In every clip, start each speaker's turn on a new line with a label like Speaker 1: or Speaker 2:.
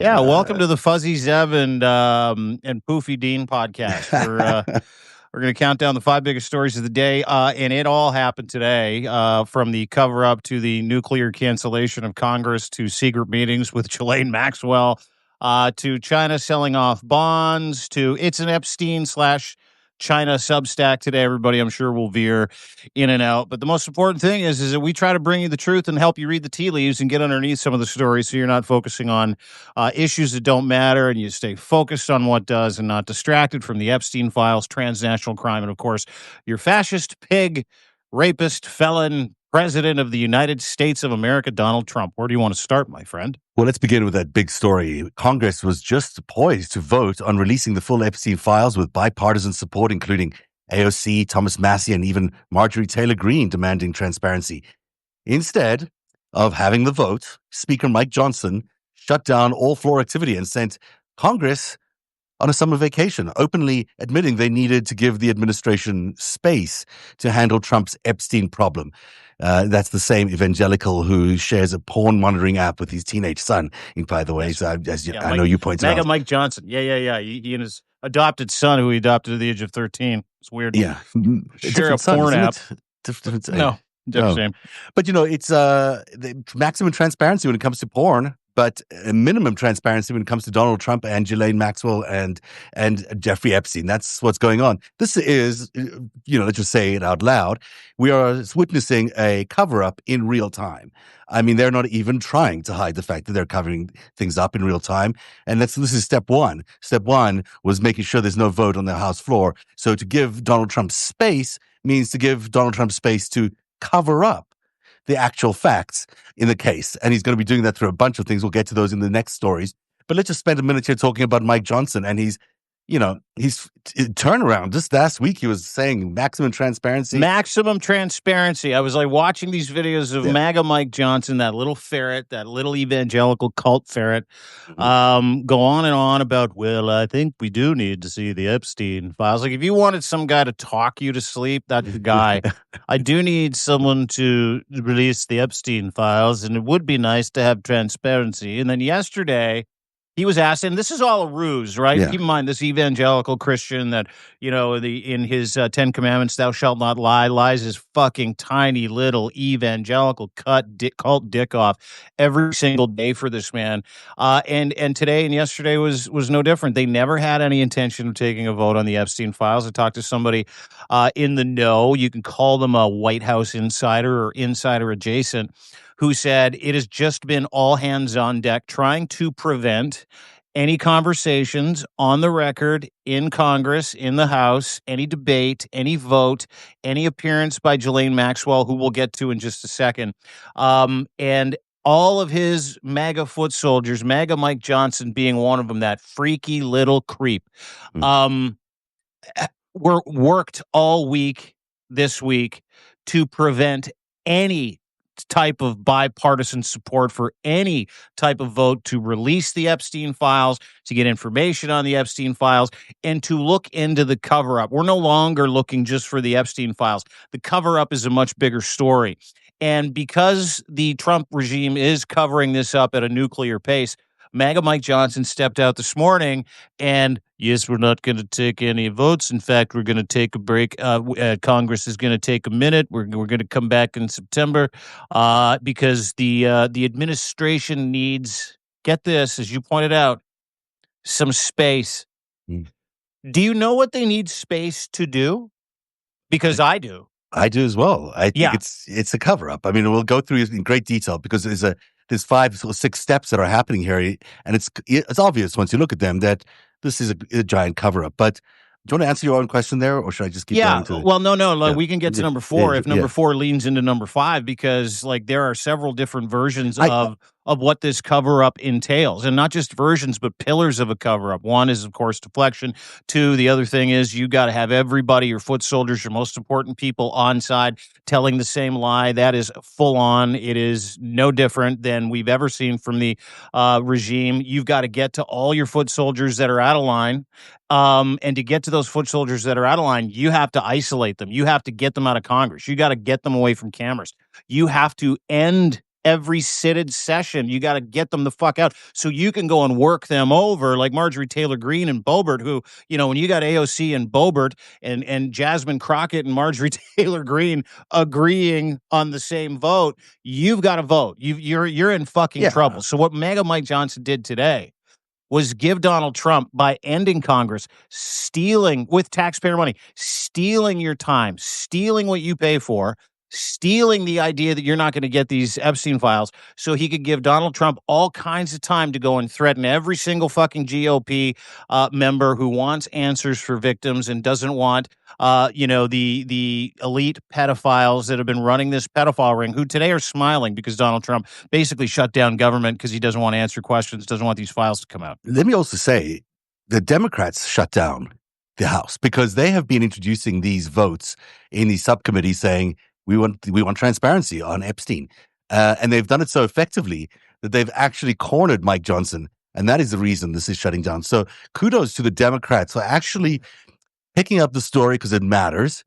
Speaker 1: Yeah, welcome to the Fuzzy Zev and Poofy Dean podcast. We're going to count down the 5 biggest stories of the day, and it all happened today. From the cover-up to the nuclear cancellation of Congress to secret meetings with Ghislaine Maxwell, to China selling off bonds, to it's an Epstein slash China Substack today. Everybody, I'm sure, will veer in and out. But the most important thing is that we try to bring you the truth and help you read the tea leaves and get underneath some of the stories, so you're not focusing on issues that don't matter, and you stay focused on what does and not distracted from the Epstein files, transnational crime, and of course, your fascist pig, rapist, felon, president of the United States of America, Donald Trump. Where do you want to start, my friend?
Speaker 2: Well, let's begin with that big story. Congress was just poised to vote on releasing the full Epstein files with bipartisan support, including AOC, Thomas Massie, and even Marjorie Taylor Greene demanding transparency. Instead of having the vote, Speaker Mike Johnson shut down all floor activity and sent Congress on a summer vacation, openly admitting they needed to give the administration space to handle Trump's Epstein problem. That's the same evangelical who shares a porn monitoring app with his teenage son, by the way, so I know you pointed out.
Speaker 1: Mike Johnson. Yeah. He and his adopted son, who he adopted at the age of 13. It's weird.
Speaker 2: Yeah.
Speaker 1: Share a porn app.
Speaker 2: Different
Speaker 1: No, same.
Speaker 2: But, it's the maximum transparency when it comes to porn, but minimum transparency when it comes to Donald Trump and Ghislaine Maxwell and Jeffrey Epstein. That's what's going on. This is, let's just say it out loud. We are witnessing a cover-up in real time. I mean, they're not even trying to hide the fact that they're covering things up in real time. And this is step one. Step one was making sure there's no vote on the House floor. So to give Donald Trump space means to give Donald Trump space to cover up the actual facts in the case. And he's going to be doing that through a bunch of things. We'll get to those in the next stories. But let's just spend a minute here talking about Mike Johnson and his turnaround. Just last week, he was saying maximum transparency.
Speaker 1: Maximum transparency. I was like watching these videos of MAGA Mike Johnson, that little ferret, that little evangelical cult ferret, go on and on about, well, I think we do need to see the Epstein files. Like, if you wanted some guy to talk you to sleep, that's the guy. I do need someone to release the Epstein files, and it would be nice to have transparency. And then yesterday, he was asked, and this is all a ruse, right?
Speaker 2: Yeah.
Speaker 1: Keep in mind, this evangelical Christian that, in his 10 Commandments, thou shalt not lie, lies his fucking tiny little evangelical cult dick off every single day for this man. And today and yesterday was no different. They never had any intention of taking a vote on the Epstein files. I talked to somebody in the know. You can call them a White House insider or insider adjacent, who said it has just been all hands on deck trying to prevent any conversations on the record in Congress, in the House, any debate, any vote, any appearance by Ghislaine Maxwell, who we'll get to in just a second. And all of his MAGA foot soldiers, MAGA Mike Johnson being one of them, that freaky little creep, were worked all week this week to prevent any type of bipartisan support for any type of vote to release the Epstein files, to get information on the Epstein files, and to look into the cover-up. We're no longer looking just for the Epstein files. The cover-up is a much bigger story. And because the Trump regime is covering this up at a nuclear pace, MAGA Mike Johnson stepped out this morning and, yes, we're not going to take any votes. In fact, we're going to take a break. Congress is going to take a minute. We're going to come back in September because the administration needs, get this, as you pointed out, some space. Do you know what they need space to do? Because I do.
Speaker 2: I do as well. I think it's a cover-up. I mean, we'll go through it in great detail because there's 5 or 6 steps that are happening here, and it's obvious once you look at them that this is a giant cover-up. But do you want to answer your own question there, or should I just keep going to?
Speaker 1: Well, no. We can get to number 4 if number 4 leans into number 5, because there are several different versions of what this cover-up entails, and not just versions, but pillars of a cover-up. One is, of course, deflection. 2, the other thing is you got to have everybody, your foot soldiers, your most important people on side telling the same lie. That is full on. It is no different than we've ever seen from the regime. You've got to get to all your foot soldiers that are out of line. And to get to those foot soldiers that are out of line, you have to isolate them. You have to get them out of Congress. You got to get them away from cameras. You have to end every seated session. You got to get them the fuck out so you can go and work them over, like Marjorie Taylor Greene and Boebert, who, when you got AOC and Boebert and Jasmine Crockett and Marjorie Taylor Greene agreeing on the same vote, you've got to vote. You're in fucking trouble. So what MAGA Mike Johnson did today was give Donald Trump, by ending Congress, stealing with taxpayer money, stealing your time, stealing what you pay for, stealing the idea that you're not going to get these Epstein files, so he could give Donald Trump all kinds of time to go and threaten every single fucking GOP member who wants answers for victims and doesn't want the elite pedophiles that have been running this pedophile ring, who today are smiling because Donald Trump basically shut down government because he doesn't want to answer questions, doesn't want these files to come out.
Speaker 2: Let me also say the Democrats shut down the House because they have been introducing these votes in these subcommittees saying we want transparency on Epstein. And they've done it so effectively that they've actually cornered Mike Johnson. And that is the reason this is shutting down. So kudos to the Democrats for actually picking up the story because it matters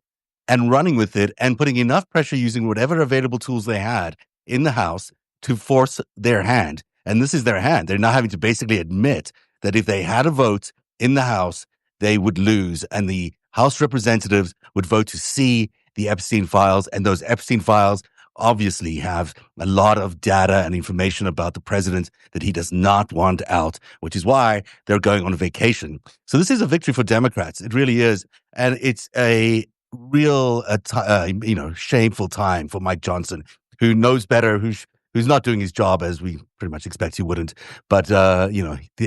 Speaker 2: and running with it and putting enough pressure using whatever available tools they had in the House to force their hand. And this is their hand. They're now having to basically admit that if they had a vote in the House, they would lose. And the House representatives would vote to see the Epstein files. And those Epstein files obviously have a lot of data and information about the president that he does not want out, which is why they're going on vacation. So this is a victory for Democrats. It really is. And it's a real, shameful time for Mike Johnson, who knows better, who's not doing his job as we pretty much expect he wouldn't. But,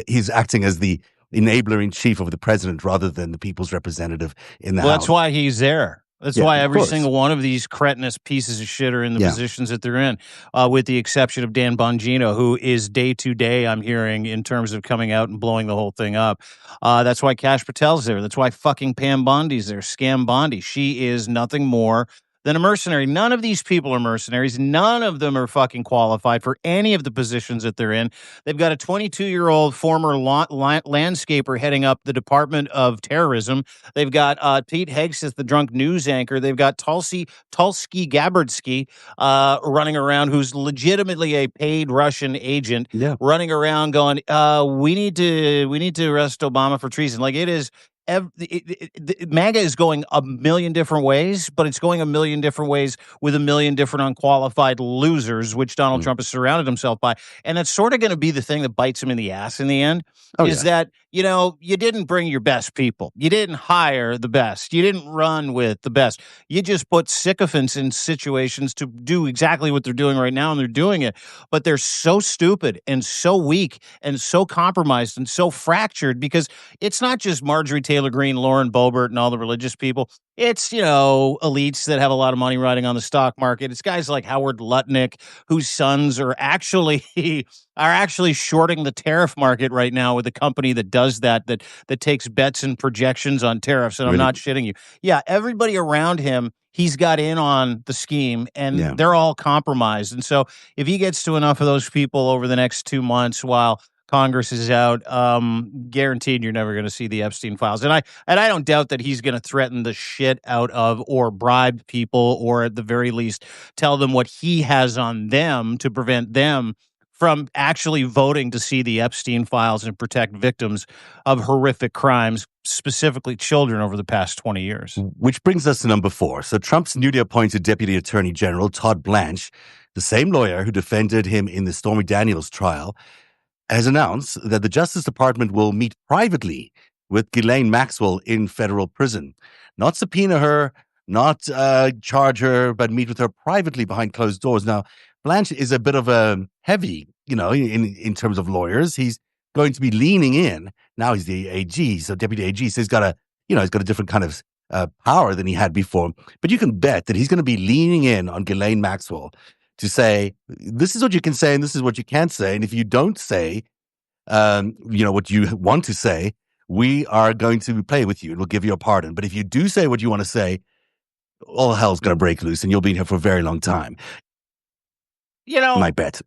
Speaker 2: he's acting as the enabler in chief of the president rather than the people's representative in the House.
Speaker 1: That's why he's there. That's why every single one of these cretinous pieces of shit are in the positions that they're in, with the exception of Dan Bongino, who is day to day, I'm hearing, in terms of coming out and blowing the whole thing up. That's why Kash Patel's there. That's why fucking Pam Bondi's there. Scam Bondi. She is nothing more than a mercenary. None of these people are mercenaries. None of them are fucking qualified for any of the positions that they're in. They've got a 22-year-old former landscaper heading up the Department of Terrorism. They've got Pete Hegseth, the drunk news anchor. They've got Tulsi Gabbardski running around, who's legitimately a paid Russian agent, running around going, we need to arrest Obama for treason. Like, it is... MAGA is going a million different ways, but it's going a million different ways with a million different unqualified losers, which Donald Trump has surrounded himself by. And that's sort of going to be the thing that bites him in the ass in the end, that, you didn't bring your best people. You didn't hire the best. You didn't run with the best. You just put sycophants in situations to do exactly what they're doing right now, and they're doing it. But they're so stupid and so weak and so compromised and so fractured, because it's not just Marjorie Taylor Greene, Lauren Boebert, and all the religious people. It's, elites that have a lot of money riding on the stock market. It's guys like Howard Lutnick, whose sons are actually shorting the tariff market right now with a company that does that takes bets and projections on tariffs. And I'm not shitting you. Yeah, everybody around him, he's got in on the scheme, and they're all compromised. And so if he gets to enough of those people over the next 2 months while Congress is out, guaranteed you're never going to see the Epstein files. And I don't doubt that he's going to threaten the shit out of, or bribe people, or at the very least tell them what he has on them to prevent them from actually voting to see the Epstein files and protect victims of horrific crimes, specifically children, over the past 20 years.
Speaker 2: Which brings us to number 4. So Trump's newly appointed Deputy Attorney General, Todd Blanche, the same lawyer who defended him in the Stormy Daniels trial, has announced that the Justice Department will meet privately with Ghislaine Maxwell in federal prison. Not subpoena her, not charge her, but meet with her privately behind closed doors. Now, Blanche is a bit of a heavy, in terms of lawyers. He's going to be leaning in. Now he's the AG, so Deputy AG, so he's got a different kind of power than he had before. But you can bet that he's going to be leaning in on Ghislaine Maxwell to say, this is what you can say and this is what you can't say. And if you don't say, what you want to say, we are going to play with you and we'll give you a pardon. But if you do say what you want to say, all hell's going to break loose and you'll be in here for a very long time. My bet.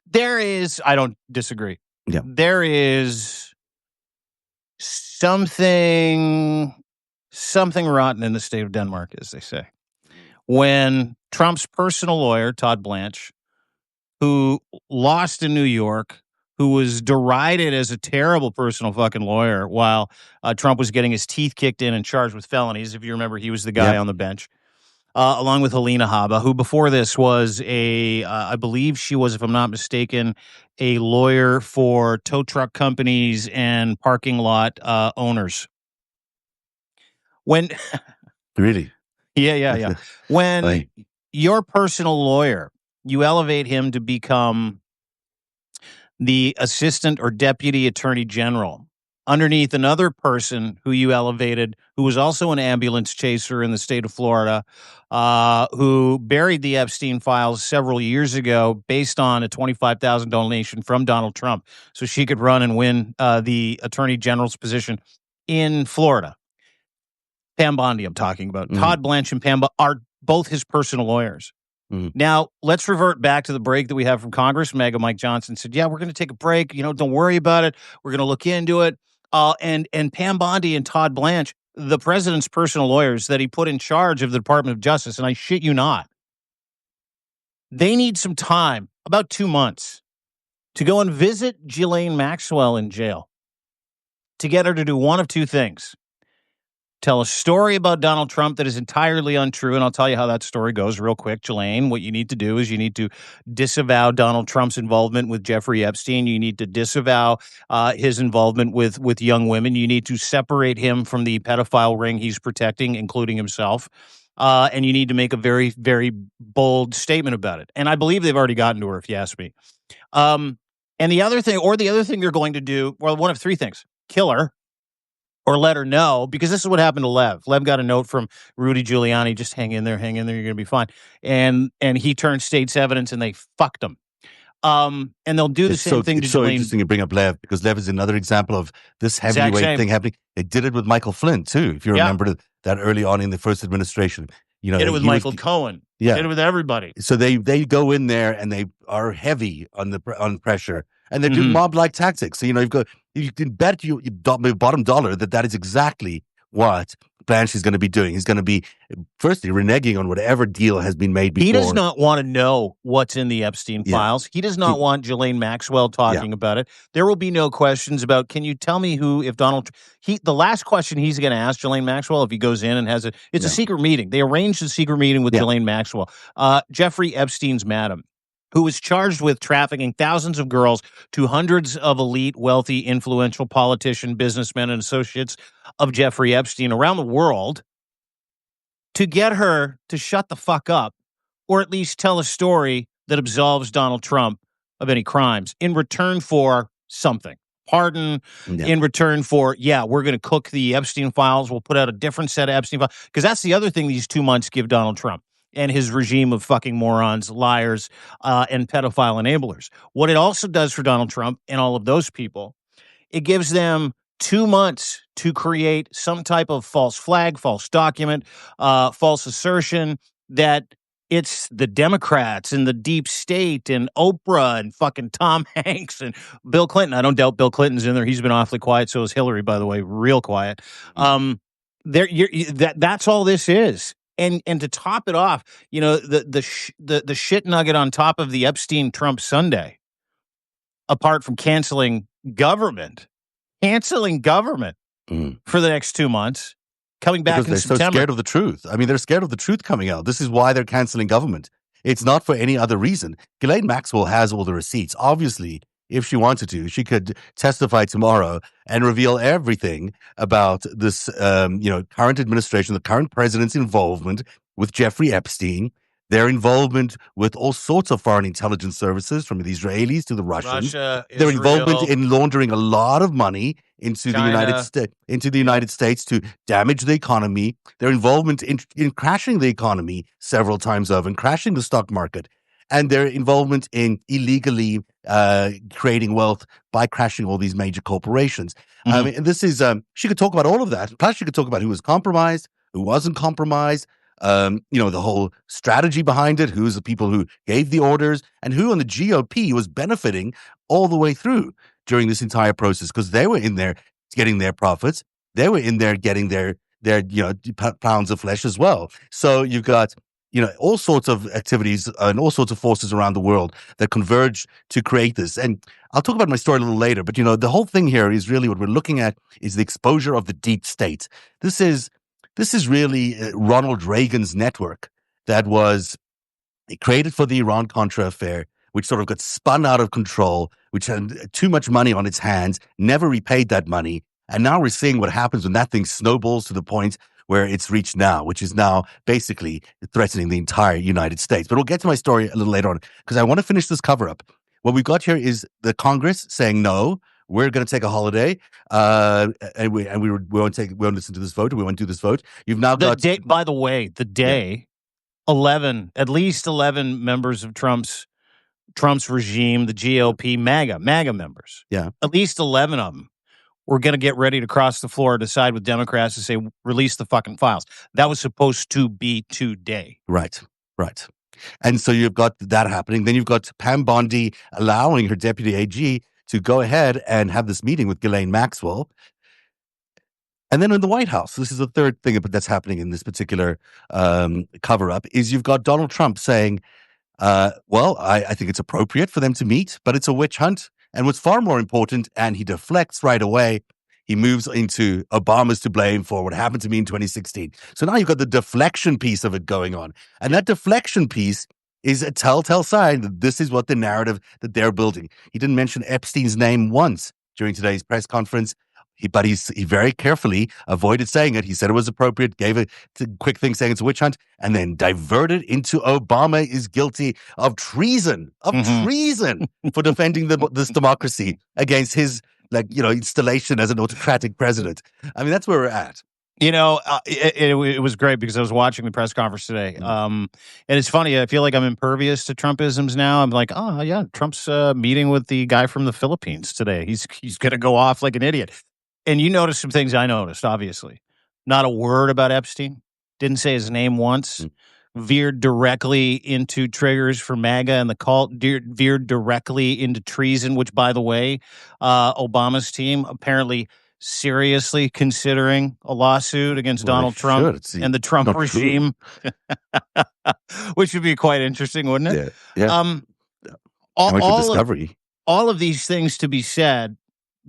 Speaker 1: There is, I don't disagree.
Speaker 2: Yeah.
Speaker 1: There is something rotten in the state of Denmark, as they say. When Trump's personal lawyer, Todd Blanche, who lost in New York, who was derided as a terrible personal fucking lawyer while Trump was getting his teeth kicked in and charged with felonies. If you remember, he was the guy
Speaker 2: Yep.
Speaker 1: on the bench. Along with Helena Haba, who before this was I believe she was, if I'm not mistaken, a lawyer for tow truck companies and parking lot owners. When,
Speaker 2: Really?
Speaker 1: yeah. When
Speaker 2: Like,
Speaker 1: your personal lawyer, you elevate him to become the assistant or deputy attorney general underneath another person who you elevated, who was also an ambulance chaser in the state of Florida, who buried the Epstein files several years ago based on a $25,000 donation from Donald Trump so she could run and win the attorney general's position in Florida. Pam Bondi, I'm talking about. Todd Blanche and Pam are both his personal lawyers. Now, let's revert back to the break that we have from Congress. Mega Mike Johnson said, yeah, we're going to take a break. Don't worry about it. We're going to look into it. And Pam Bondi and Todd Blanche, the president's personal lawyers that he put in charge of the Department of Justice, and I shit you not, they need some time, about 2 months, to go and visit Ghislaine Maxwell in jail, to get her to do one of two things. Tell a story about Donald Trump that is entirely untrue, and I'll tell you how that story goes real quick. Ghislaine, what you need to do is you need to disavow Donald Trump's involvement with Jeffrey Epstein. You need to disavow his involvement with young women. You need to separate him from the pedophile ring he's protecting, including himself. And you need to make a very, very bold statement about it. And I believe they've already gotten to her, if you ask me. And the other thing they're going to do, well, one of three things: kill her, or let her know, because this is what happened to Lev. Lev got a note from Rudy Giuliani, just hang in there, you're going to be fine. And he turned state's evidence and they fucked him. And they'll do the same thing to
Speaker 2: It's so
Speaker 1: Ghislaine.
Speaker 2: interesting you bring up Lev, because Lev is another example of this heavyweight thing happening. They did it with Michael Flynn, too, if you remember that early on in the first administration.
Speaker 1: Did it with Michael Cohen. Did it with everybody.
Speaker 2: So they go in there and they are heavy on pressure. And they're doing mob-like tactics. So, you can bet you bottom dollar that is exactly what Blanche is going to be doing. He's going to be, firstly, reneging on whatever deal has been made before.
Speaker 1: He does not want to know what's in the Epstein files. He does not want Ghislaine Maxwell talking about it. There will be no questions about, can you tell me the last question he's going to ask Ghislaine Maxwell, if he goes in and has it's a secret meeting. They arranged a secret meeting with Ghislaine Maxwell. Jeffrey Epstein's madam, who was charged with trafficking thousands of girls to hundreds of elite, wealthy, influential politician, businessmen, and associates of Jeffrey Epstein around the world, to get her to shut the fuck up, or at least tell a story that absolves Donald Trump of any crimes in return for something. Pardon, in return for, we're going to cook the Epstein files. We'll put out a different set of Epstein files. Because that's the other thing these 2 months give Donald Trump and his regime of fucking morons, liars, and pedophile enablers. What it also does for Donald Trump and all of those people, it gives them 2 months to create some type of false flag, false document, false assertion that it's the Democrats and the deep state and Oprah and fucking Tom Hanks and Bill Clinton. I don't doubt Bill Clinton's in there. He's been awfully quiet. So is Hillary, by the way, real quiet. That's all this is. And to top it off, the shit nugget on top of the Epstein Trump Sunday, apart from canceling government for the next 2 months, coming back
Speaker 2: because
Speaker 1: in
Speaker 2: they're
Speaker 1: September.
Speaker 2: So scared of the truth. I mean, they're scared of the truth coming out. This is why they're canceling government. It's not for any other reason. Ghislaine Maxwell has all the receipts. Obviously, if she wanted to, she could testify tomorrow and reveal everything about this, current administration, the current president's involvement with Jeffrey Epstein, their involvement with all sorts of foreign intelligence services, from the Israelis to the Russians.
Speaker 1: Russia,
Speaker 2: their
Speaker 1: Israel,
Speaker 2: involvement in laundering a lot of money into
Speaker 1: China.
Speaker 2: the United States to damage the economy. Their involvement in crashing the economy several times over and crashing the stock market. And their involvement in illegally creating wealth by crashing all these major corporations. And this is, she could talk about all of that. Plus, she could talk about who was compromised, who wasn't compromised, the whole strategy behind it, who's the people who gave the orders, and who on the GOP was benefiting all the way through during this entire process, because they were in there getting their profits. They were in there getting their pounds of flesh as well. So you've got all sorts of activities and all sorts of forces around the world that converge to create this. And I'll talk about my story a little later, but the whole thing here is really what we're looking at is the exposure of the deep state. This is really Ronald Reagan's network that was created for the Iran-Contra affair, which sort of got spun out of control, which had too much money on its hands, never repaid that money. And now we're seeing what happens when that thing snowballs to the point where it's reached now, which is now basically threatening the entire United States. But we'll get to my story a little later on because I want to finish this cover-up. What we've got here is the Congress saying, no, we're going to take a holiday, and we won't listen to this vote, or we won't do this vote. You've now got...
Speaker 1: By the way, the day, 11, at least 11 members of Trump's regime, the GOP, MAGA members, at least 11 of them, we're going to get ready to cross the floor, decide with Democrats to say, release the fucking files. That was supposed to be today.
Speaker 2: Right. And so you've got that happening. Then you've got Pam Bondi allowing her deputy AG to go ahead and have this meeting with Ghislaine Maxwell. And then in the White House, this is the third thing that's happening in this particular cover-up, is you've got Donald Trump saying, I think it's appropriate for them to meet, but it's a witch hunt. And what's far more important, and he deflects right away, he moves into Obama's to blame for what happened to me in 2016. So now you've got the deflection piece of it going on. And that deflection piece is a telltale sign that this is what the narrative that they're building. He didn't mention Epstein's name once during today's press conference. But he very carefully avoided saying it. He said it was appropriate, gave a quick thing saying it's a witch hunt, and then diverted into Obama is guilty of treason, for defending this democracy against his installation as an autocratic president. I mean, that's where we're at.
Speaker 1: It was great because I was watching the press conference today. And it's funny. I feel like I'm impervious to Trumpisms now. I'm like, oh, yeah, Trump's meeting with the guy from the Philippines today. He's going to go off like an idiot. And you noticed some things I noticed, obviously. Not a word about Epstein. Didn't say his name once. Veered directly into triggers for MAGA and the cult. Veered directly into treason, which, by the way, Obama's team apparently seriously considering a lawsuit against Donald Trump and the Trump regime, which would be quite interesting, wouldn't it?
Speaker 2: Yeah.
Speaker 1: All of these things to be said.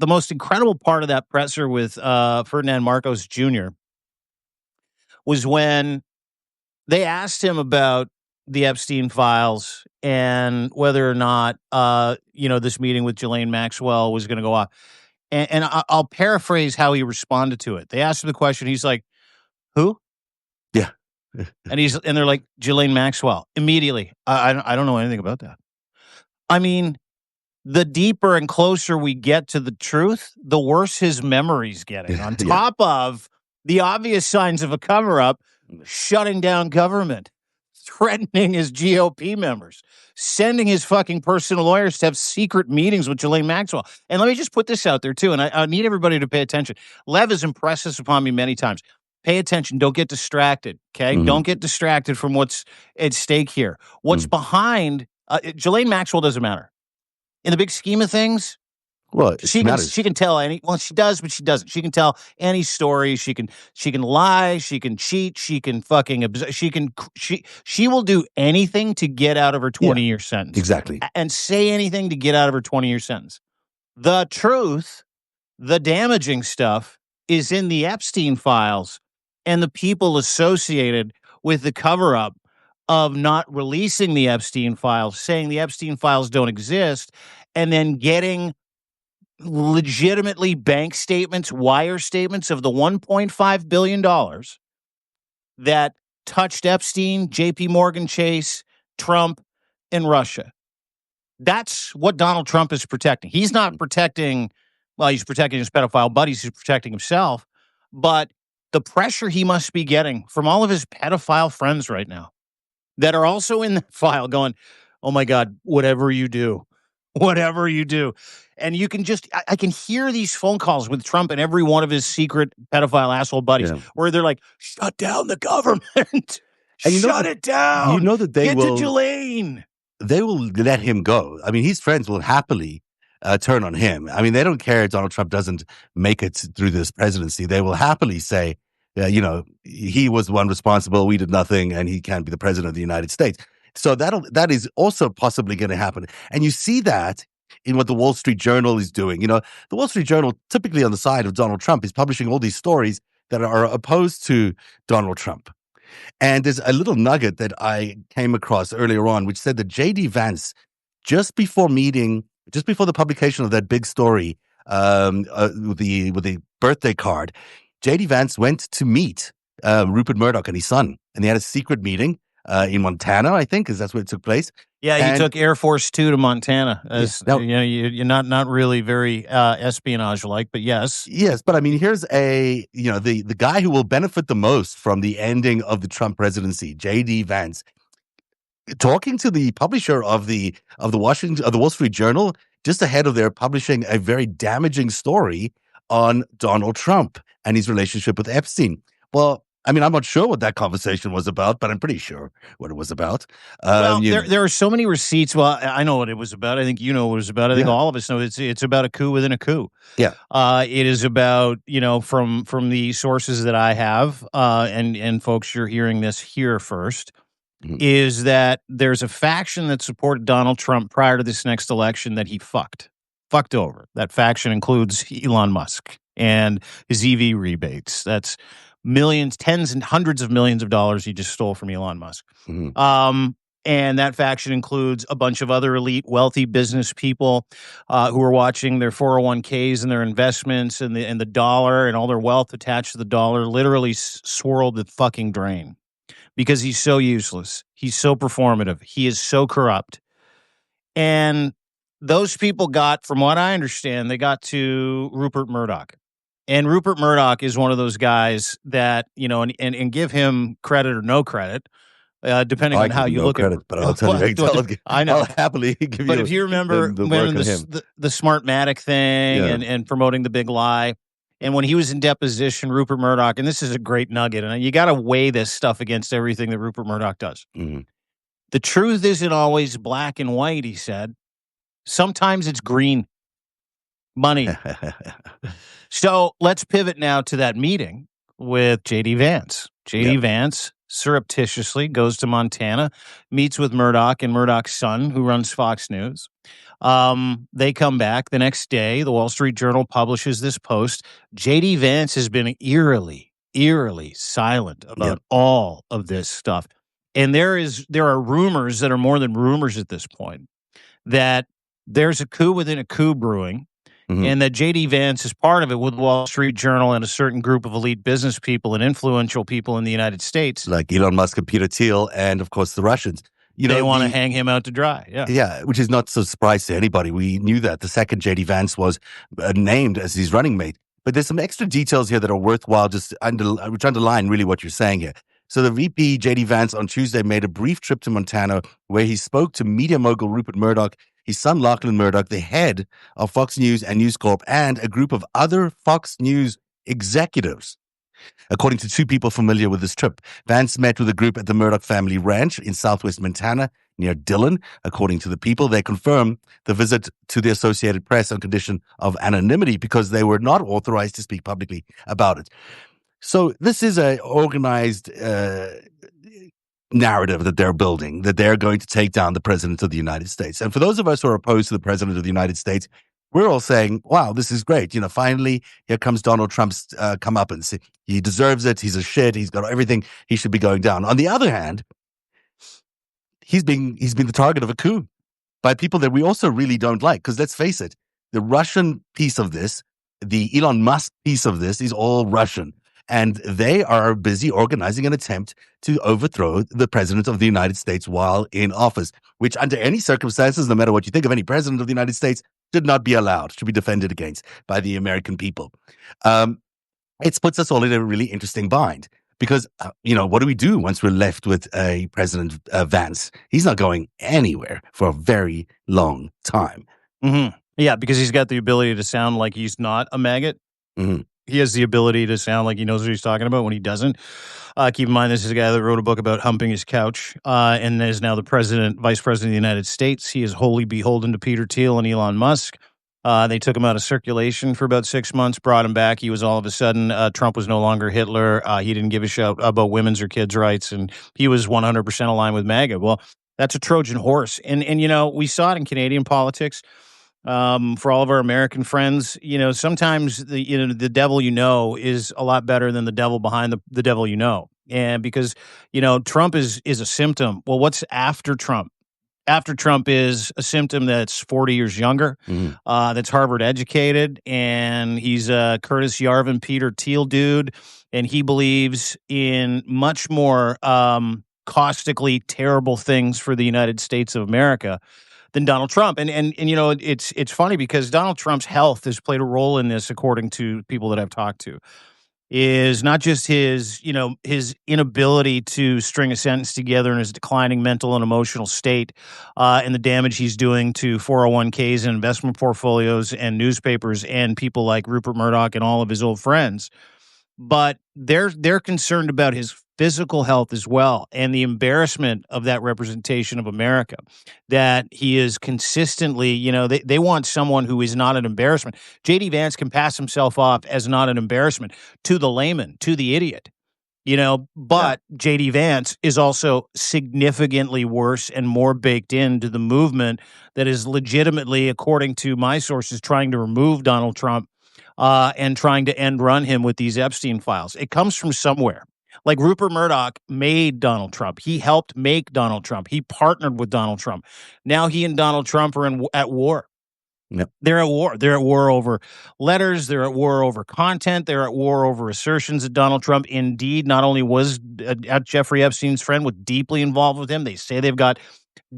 Speaker 1: The most incredible part of that presser with Ferdinand Marcos Jr. was when they asked him about the Epstein files and whether or not, this meeting with Ghislaine Maxwell was going to go off. And I'll paraphrase how he responded to it. They asked him the question. He's like, who?
Speaker 2: Yeah.
Speaker 1: and they're like, Ghislaine Maxwell. Immediately. I don't know anything about that. I mean, the deeper and closer we get to the truth, the worse his memory's getting. On top of the obvious signs of a cover-up, shutting down government, threatening his GOP members, sending his fucking personal lawyers to have secret meetings with Ghislaine Maxwell. And let me just put this out there, too, and I need everybody to pay attention. Lev has impressed this upon me many times. Pay attention. Don't get distracted, okay? Don't get distracted from what's at stake here. What's behind... Ghislaine Maxwell doesn't matter. In the big scheme of things, she can tell any. Well, she does, but she doesn't. She can tell any story. She can lie. She can cheat. She can fucking. She will do anything to get out of her 20-year sentence.
Speaker 2: Exactly.
Speaker 1: And say anything to get out of her 20-year sentence. The truth, the damaging stuff, is in the Epstein files and the people associated with the cover-up of not releasing the Epstein files, saying the Epstein files don't exist, and then getting legitimately bank statements, wire statements of the $1.5 billion that touched Epstein, JP Morgan Chase, Trump, and Russia. That's what Donald Trump is protecting. He's not protecting, he's protecting his pedophile buddies, he's protecting himself, but the pressure he must be getting from all of his pedophile friends right now that are also in the file going, oh my God, whatever you do. And you can I can hear these phone calls with Trump and every one of his secret pedophile asshole buddies where they're like, shut down the government. Shut it down.
Speaker 2: You know that
Speaker 1: Get to Ghislaine.
Speaker 2: They will let him go. I mean, his friends will happily turn on him. I mean, they don't care if Donald Trump doesn't make it through this presidency. They will happily say, he was the one responsible. We did nothing, and he can't be the president of the United States. So that is also possibly going to happen. And you see that in what the Wall Street Journal is doing. The Wall Street Journal, typically on the side of Donald Trump, is publishing all these stories that are opposed to Donald Trump. And there's a little nugget that I came across earlier on, which said that J.D. Vance, just before the publication of that big story with the birthday card, J.D. Vance went to meet Rupert Murdoch and his son, and they had a secret meeting in Montana, I think, because that's where it took place.
Speaker 1: Yeah, he took Air Force 2 to Montana. You're not really very espionage-like, but yes.
Speaker 2: Yes, but I mean, here's the guy who will benefit the most from the ending of the Trump presidency, J.D. Vance, talking to the publisher of the Wall Street Journal just ahead of their publishing a very damaging story on Donald Trump and his relationship with Epstein. Well, I mean, I'm not sure what that conversation was about, but I'm pretty sure what it was about.
Speaker 1: There are so many receipts. Well, I know what it was about. I think you know what it was about. I think all of us know it's about a coup within a coup.
Speaker 2: Yeah.
Speaker 1: It is about, from the sources that I have, and folks, you're hearing this here first, is that there's a faction that supported Donald Trump prior to this next election that he fucked over. That faction includes Elon Musk and his EV rebates. That's millions, tens and hundreds of millions of dollars he just stole from Elon Musk. And that faction includes a bunch of other elite, wealthy business people who are watching their 401ks and their investments and the dollar and all their wealth attached to the dollar literally swirl the fucking drain because he's so useless. He's so performative. He is so corrupt. And those people got, from what I understand, they got to Rupert Murdoch. And Rupert Murdoch is one of those guys that, and give him credit or no credit, depending on how you look
Speaker 2: at it. But I'll tell you,
Speaker 1: I know.
Speaker 2: I'll happily give you.
Speaker 1: But if you remember when the Smartmatic thing and promoting the big lie, and when he was in deposition, Rupert Murdoch, and this is a great nugget, and you got to weigh this stuff against everything that Rupert Murdoch does. The truth isn't always black and white, he said. Sometimes it's green. Money. So let's pivot now to that meeting with J.D. Vance. J.D. Vance surreptitiously goes to Montana, meets with Murdoch and Murdoch's son, who runs Fox News. They come back the next day. The Wall Street Journal publishes this post. J.D. Vance has been eerily silent about all of this stuff. And there are rumors that are more than rumors at this point that there's a coup within a coup brewing. And that J.D. Vance is part of it with Wall Street Journal and a certain group of elite business people and influential people in the United States.
Speaker 2: Like Elon Musk and Peter Thiel and, of course, the Russians.
Speaker 1: They want to hang him out to dry.
Speaker 2: Yeah, which is not so surprise to anybody. We knew that the second J.D. Vance was named as his running mate. But there's some extra details here that are worthwhile, which underline really what you're saying here. So the VP, J.D. Vance, on Tuesday made a brief trip to Montana where he spoke to media mogul Rupert Murdoch, his son Lachlan Murdoch, the head of Fox News and News Corp, and a group of other Fox News executives. According to two people familiar with this trip, Vance met with a group at the Murdoch family ranch in southwest Montana near Dillon. According to the people, they confirmed the visit to the Associated Press on condition of anonymity because they were not authorized to speak publicly about it. So this is an organized narrative that they're building, that they're going to take down the president of the United States. And for those of us who are opposed to the president of the United States, we're all saying, wow, this is great. Finally, here comes Donald Trump's comeuppance. He deserves it. He's a shit. He's got everything. He should be going down. On the other hand, he's been the target of a coup by people that we also really don't like. Because let's face it, the Russian piece of this, the Elon Musk piece of this is all Russian. And they are busy organizing an attempt to overthrow the president of the United States while in office, which under any circumstances, no matter what you think of any president of the United States, should not be allowed, should be defended against by the American people. It puts us all in a really interesting bind because, what do we do once we're left with a President Vance? He's not going anywhere for a very long time.
Speaker 1: Yeah, because he's got the ability to sound like he's not a maggot. He has the ability to sound like he knows what he's talking about when he doesn't. Keep in mind, this is a guy that wrote a book about humping his couch and is now the vice president of the United States. He is wholly beholden to Peter Thiel and Elon Musk. They took him out of circulation for about 6 months, brought him back. He was all of a sudden, Trump was no longer Hitler. He didn't give a shit about women's or kids' rights, and he was 100% aligned with MAGA. Well, that's a Trojan horse. And we saw it in Canadian politics. For all of our American friends, sometimes the devil is a lot better than the devil behind the devil and because Trump is a symptom. Well, what's after Trump? After Trump is a symptom that's 40 years younger, that's Harvard educated, and he's a Curtis Yarvin, Peter Thiel dude, and he believes in much more caustically terrible things for the United States of America than Donald Trump. And it's funny because Donald Trump's health has played a role in this, according to people that I've talked to. Is not just his inability to string a sentence together in his declining mental and emotional state, and the damage he's doing to 401ks and investment portfolios and newspapers and people like Rupert Murdoch and all of his old friends, but they're concerned about his physical health as well, and the embarrassment of that representation of America, that he is consistently, they want someone who is not an embarrassment. J.D. Vance can pass himself off as not an embarrassment to the layman, to the idiot, but J.D. Vance is also significantly worse and more baked into the movement that is legitimately, according to my sources, trying to remove Donald Trump and trying to end run him with these Epstein files. It comes from somewhere. Like Rupert Murdoch made Donald Trump. He helped make Donald Trump. He partnered with Donald Trump. Now he and Donald Trump are at war.
Speaker 2: Yep.
Speaker 1: They're at war. They're at war over letters. They're at war over content. They're at war over assertions that Donald Trump indeed not only was Jeffrey Epstein's friend, was deeply involved with him. They say they've got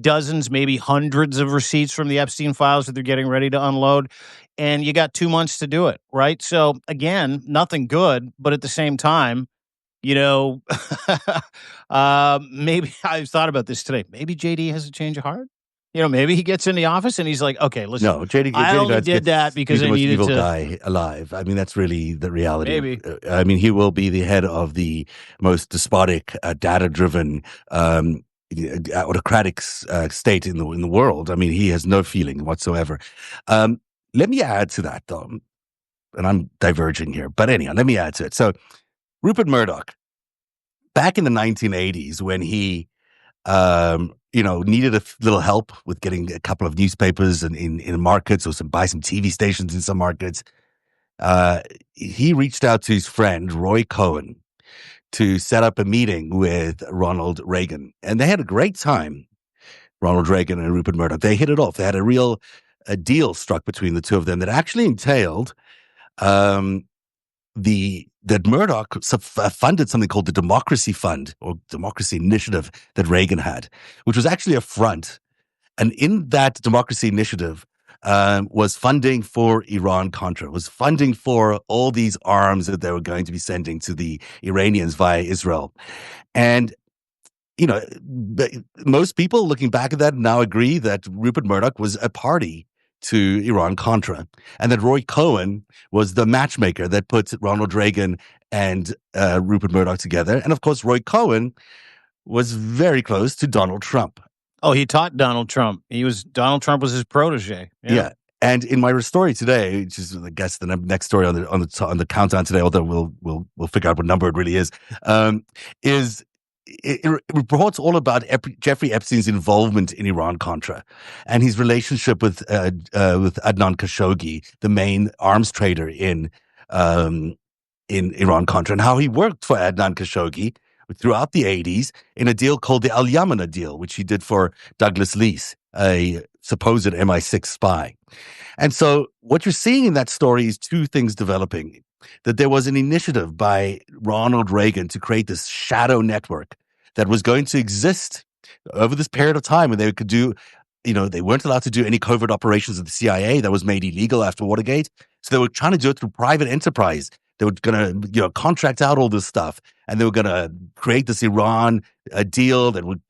Speaker 1: dozens, maybe hundreds of receipts from the Epstein files that they're getting ready to unload. And you got 2 months to do it, right? So again, nothing good, but at the same time, maybe I've thought about this today. Maybe JD has a change of heart. Maybe he gets in the office and he's like, okay, listen,
Speaker 2: No, JD.
Speaker 1: I only did that because
Speaker 2: he's the
Speaker 1: I
Speaker 2: most
Speaker 1: needed
Speaker 2: evil
Speaker 1: to.
Speaker 2: guy alive. I mean, that's really the reality.
Speaker 1: Maybe.
Speaker 2: I mean, he will be the head of the most despotic, data-driven, autocratic state in the world. I mean, he has no feeling whatsoever. Let me add to that, though, and I'm diverging here, but anyhow, let me add to it. So, Rupert Murdoch, back in the 1980s, when he, needed a little help with getting a couple of newspapers in markets, or buy some TV stations in some markets, he reached out to his friend Roy Cohen to set up a meeting with Ronald Reagan, and they had a great time. Ronald Reagan and Rupert Murdoch, they hit it off. They had a deal struck between the two of them that actually entailed that Murdoch funded something called the Democracy Fund, or Democracy Initiative, that Reagan had, which was actually a front. And in that Democracy Initiative was funding for Iran-Contra, was funding for all these arms that they were going to be sending to the Iranians via Israel. And most people looking back at that now agree that Rupert Murdoch was a party to Iran-Contra, and that Roy Cohen was the matchmaker that put Ronald Reagan and Rupert Murdoch together. And of course, Roy Cohen was very close to Donald Trump.
Speaker 1: Oh, he taught Donald Trump. Donald Trump was his protege.
Speaker 2: Yeah. And in my story today, which is, I guess, the next story on the countdown today, although we'll figure out what number it really is it reports all about Jeffrey Epstein's involvement in Iran-Contra and his relationship with Adnan Khashoggi, the main arms trader in Iran-Contra, and how he worked for Adnan Khashoggi throughout the 80s in a deal called the Al-Yamana deal, which he did for Douglas Leese, a supposed MI6 spy. And so what you're seeing in that story is two things developing. That there was an initiative by Ronald Reagan to create this shadow network that was going to exist over this period of time, and they could do, they weren't allowed to do any covert operations of the CIA. That was made illegal after Watergate. So they were trying to do it through private enterprise. They were going to, contract out all this stuff, and they were going to create this Iran deal that would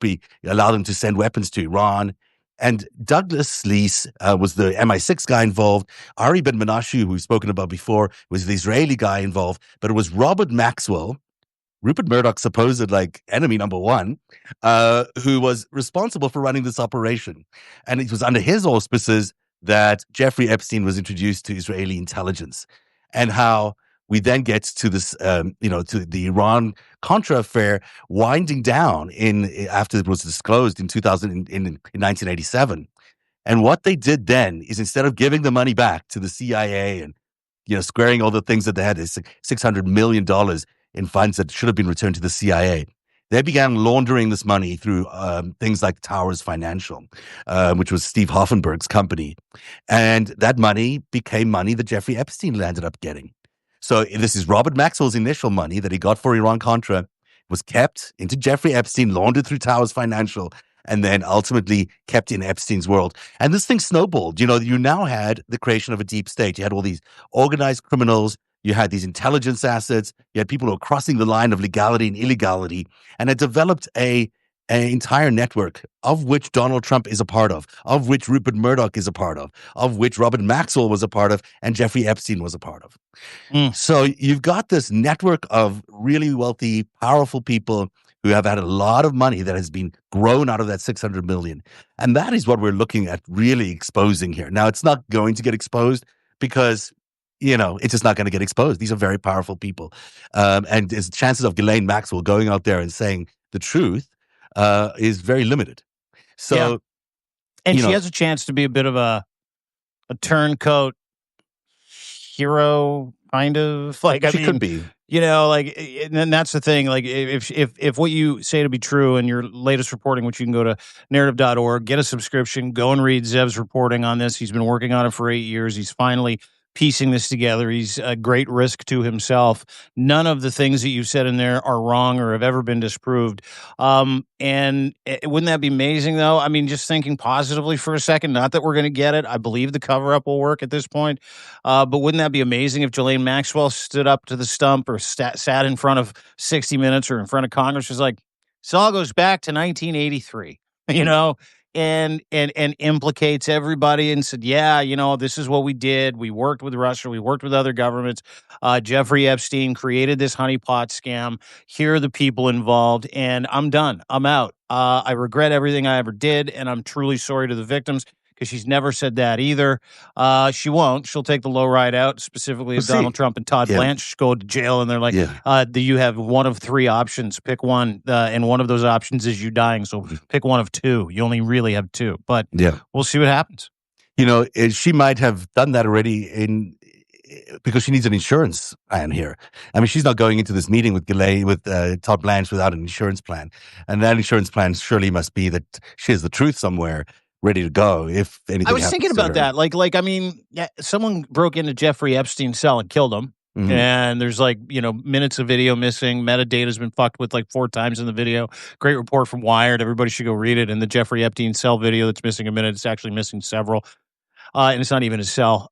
Speaker 2: allow them to send weapons to Iran. And Douglas Leese was the MI6 guy involved. Ari Ben Menashe, who we've spoken about before, was the Israeli guy involved. But it was Robert Maxwell, Rupert Murdoch's supposed enemy number one, who was responsible for running this operation. And it was under his auspices that Jeffrey Epstein was introduced to Israeli intelligence, and how we then get to this, to the Iran Contra affair winding down after it was disclosed in 1987. And what they did then is, instead of giving the money back to the CIA and squaring all the things that they had, is $600 million in funds that should have been returned to the CIA. They began laundering this money through things like Towers Financial, which was Steve Hoffenberg's company. And that money became money that Jeffrey Epstein ended up getting. So this is Robert Maxwell's initial money that he got for Iran-Contra, was kept into Jeffrey Epstein, laundered through Towers Financial, and then ultimately kept in Epstein's world. And this thing snowballed. You now had the creation of a deep state. You had all these organized criminals. You had these intelligence assets. You had people who were crossing the line of legality and illegality, and it developed an entire network of which Donald Trump is a part of which Rupert Murdoch is a part of which Robert Maxwell was a part of, and Jeffrey Epstein was a part of. So you've got this network of really wealthy, powerful people who have had a lot of money that has been grown out of that 600 million. And that is what we're looking at really exposing here. Now, it's not going to get exposed because, it's just not going to get exposed. These are very powerful people. And the chances of Ghislaine Maxwell going out there and saying the truth is very limited. So,
Speaker 1: yeah. And she has a chance to be a bit of a turncoat hero, kind of. Like,
Speaker 2: she could be.
Speaker 1: And then that's the thing. Like, if what you say to be true in your latest reporting, which you can go to narrative.org, get a subscription, go and read Zev's reporting on this. He's been working on it for 8 years. He's finally piecing this together. He's a great risk to himself. None of the things that you said in there are wrong or have ever been disproved. And wouldn't that be amazing, though? I mean, just thinking positively for a second, not that we're going to get it. I believe the cover-up will work at this point. But wouldn't that be amazing if Ghislaine Maxwell stood up to the stump or sat in front of 60 Minutes or in front of Congress, was like, this all goes back to 1983, and implicates everybody and said, this is what we did. We worked with Russia. We worked with other governments. Jeffrey Epstein created this honeypot scam. Here are the people involved, and I'm done. I'm out. I regret everything I ever did, and I'm truly sorry to the victims, because she's never said that either. She won't. She'll take the low ride out, specifically if Donald Trump and Todd Blanche go to jail, and they're like, you have one of three options. Pick one, and one of those options is you dying, so pick one of two. You only really have two, but we'll see what happens.
Speaker 2: She might have done that already because she needs an insurance plan here. I mean, she's not going into this meeting with Todd Blanche without an insurance plan. And that insurance plan surely must be that she has the truth somewhere ready to go if anything happens.
Speaker 1: I was thinking about that. Someone broke into Jeffrey Epstein's cell and killed him. Mm-hmm. And there's minutes of video missing. Metadata's been fucked with 4 times in the video. Great report from Wired. Everybody should go read it. And the Jeffrey Epstein cell video that's missing a minute, it's actually missing several. And it's not even a cell.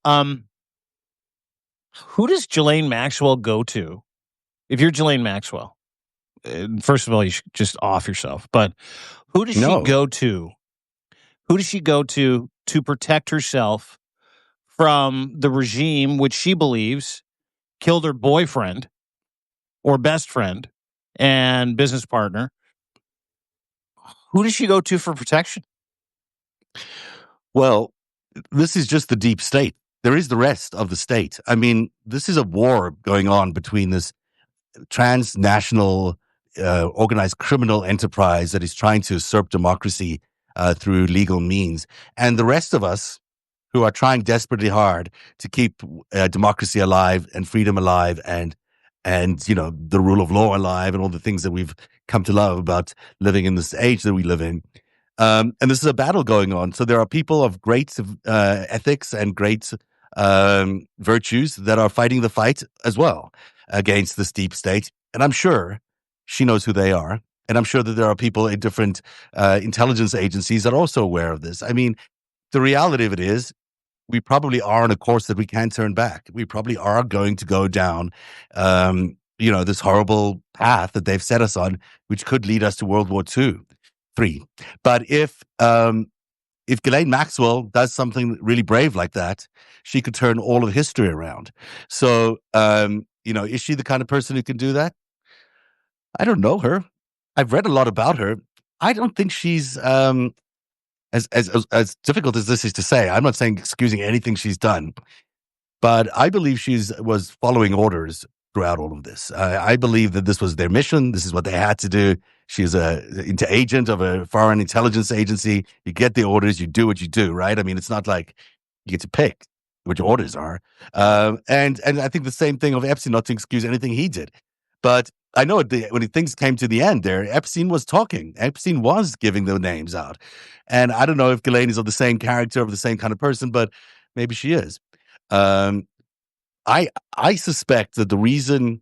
Speaker 1: Who does Ghislaine Maxwell go to? If you're Ghislaine Maxwell, first of all, you should just off yourself. But who does she go to? Who does she go to protect herself from the regime, which she believes killed her boyfriend or best friend and business partner? Who does she go to for protection?
Speaker 2: Well, this is just the deep state. There is the rest of the state. I mean, this is a war going on between this transnational organized criminal enterprise that is trying to usurp democracy through legal means, and the rest of us who are trying desperately hard to keep democracy alive and freedom alive and the rule of law alive and all the things that we've come to love about living in this age that we live in. And this is a battle going on. So there are people of great ethics and great virtues that are fighting the fight as well against this deep state. And I'm sure she knows who they are. And I'm sure that there are people in different intelligence agencies that are also aware of this. I mean, the reality of it is we probably are on a course that we can't turn back. We probably are going to go down, this horrible path that they've set us on, which could lead us to World War III. But if Ghislaine Maxwell does something really brave like that, she could turn all of history around. So, is she the kind of person who can do that? I don't know her. I've read a lot about her. I don't think she's as difficult as this is to say, I'm not saying excusing anything she's done, but I believe was following orders throughout all of this. I believe that this was their mission. This is what they had to do. She's a agent of a foreign intelligence agency. You get the orders, you do what you do, right? I mean, it's not like you get to pick what your orders are. And I think the same thing of Epstein, not to excuse anything he did. But I know when things came to the end there, Epstein was talking. Epstein was giving the names out. And I don't know if Ghislaine is of the same character, of the same kind of person, but maybe she is. Um, I suspect that the reason,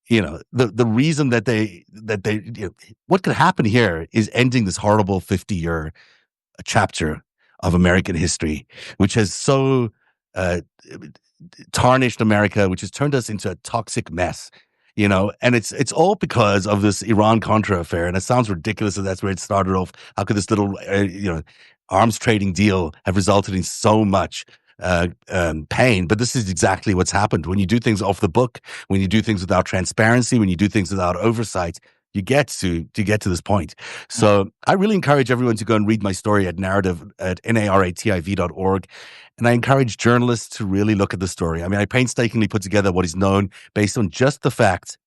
Speaker 2: the reason that they what could happen here is ending this horrible 50-year chapter of American history, which has so tarnished America, which has turned us into a toxic mess. And it's all because of this Iran-Contra affair. And it sounds ridiculous that that's where it started off. How could this little, arms trading deal have resulted in so much pain? But this is exactly what's happened. When you do things off the book, when you do things without transparency, when you do things without oversight, you get to this point. So I really encourage everyone to go and read my story at narativ.org. And I encourage journalists to really look at the story. I mean, I painstakingly put together what is known based on just the facts.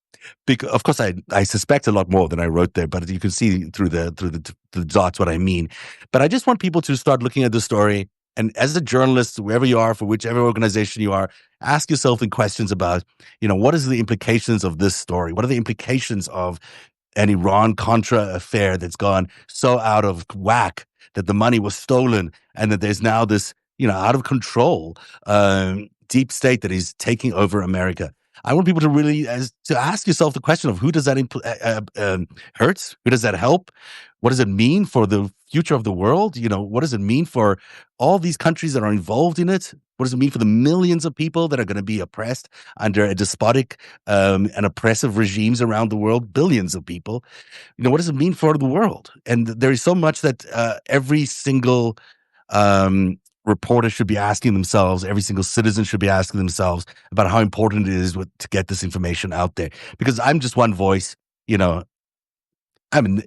Speaker 2: Because, of course, I suspect a lot more than I wrote there, but you can see through the dots what I mean. But I just want people to start looking at the story. And as a journalist, wherever you are, for whichever organization you are, ask yourself the questions about, what is the implications of this story? What are the implications of an Iran-Contra affair that's gone so out of whack that the money was stolen and that there's now this, out of control deep state that is taking over America? I want people to really to ask yourself the question of who does that hurt? Who does that help? What does it mean for the future of the world? What does it mean for all these countries that are involved in it? What does it mean for the millions of people that are going to be oppressed under a despotic and oppressive regimes around the world? Billions of people. What does it mean for the world? And there is so much that every single reporter should be asking themselves, every single citizen should be asking themselves about how important it is to get this information out there. Because I'm just one voice, I haven't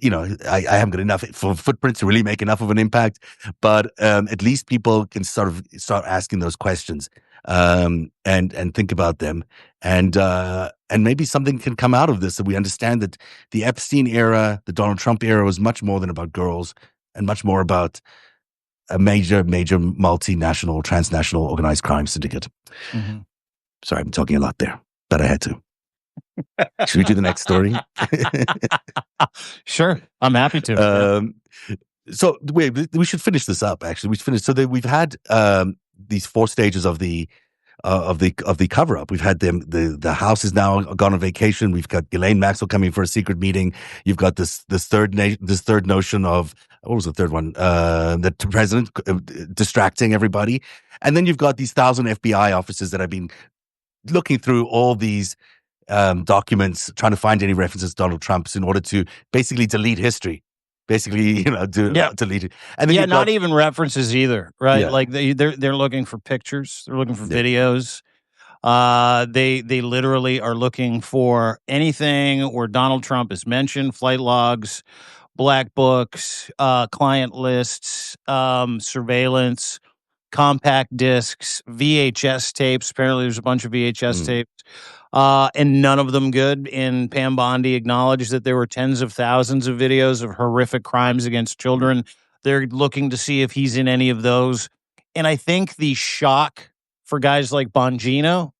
Speaker 2: got enough footprint to really make enough of an impact, but at least people can start asking those questions and think about them, and maybe something can come out of this, that we understand that the Epstein era, the Donald Trump era, was much more than about girls and much more about a major multinational, transnational organized crime syndicate. Mm-hmm. Sorry, I'm talking a lot there, but I had to. Should we do the next story?
Speaker 1: Sure, I'm happy to.
Speaker 2: So we should finish this up. Actually, we've had these 4 stages of the cover up. We've had them. The House is now gone on vacation. We've got Ghislaine Maxwell coming for a secret meeting. You've got this third notion of, what was the third one? The president distracting everybody, and then you've got these 1,000 FBI officers that have been looking through all these documents, trying to find any references to Donald Trump in order to basically delete history. Basically, delete it. And then
Speaker 1: not even references either, right?
Speaker 2: Yeah.
Speaker 1: Like they're looking for pictures, they're looking for videos. They literally are looking for anything where Donald Trump is mentioned: flight logs, black books, client lists, surveillance, compact discs, VHS tapes. Apparently, there's a bunch of VHS tapes. And none of them good. And Pam Bondi acknowledged that there were tens of thousands of videos of horrific crimes against children. They're looking to see if he's in any of those. And I think the shock for guys like Bongino,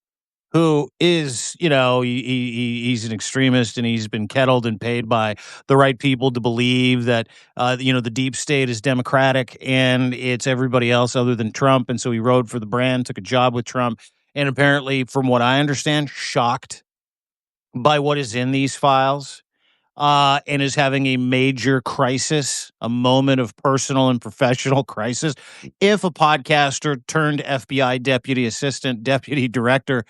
Speaker 1: who is, he's an extremist and he's been kettled and paid by the right people to believe that, the deep state is democratic and it's everybody else other than Trump. And so he rode for the brand, took a job with Trump. And apparently, from what I understand, shocked by what is in these files, and is having a major crisis, a moment of personal and professional crisis. If a podcaster turned FBI deputy assistant, deputy director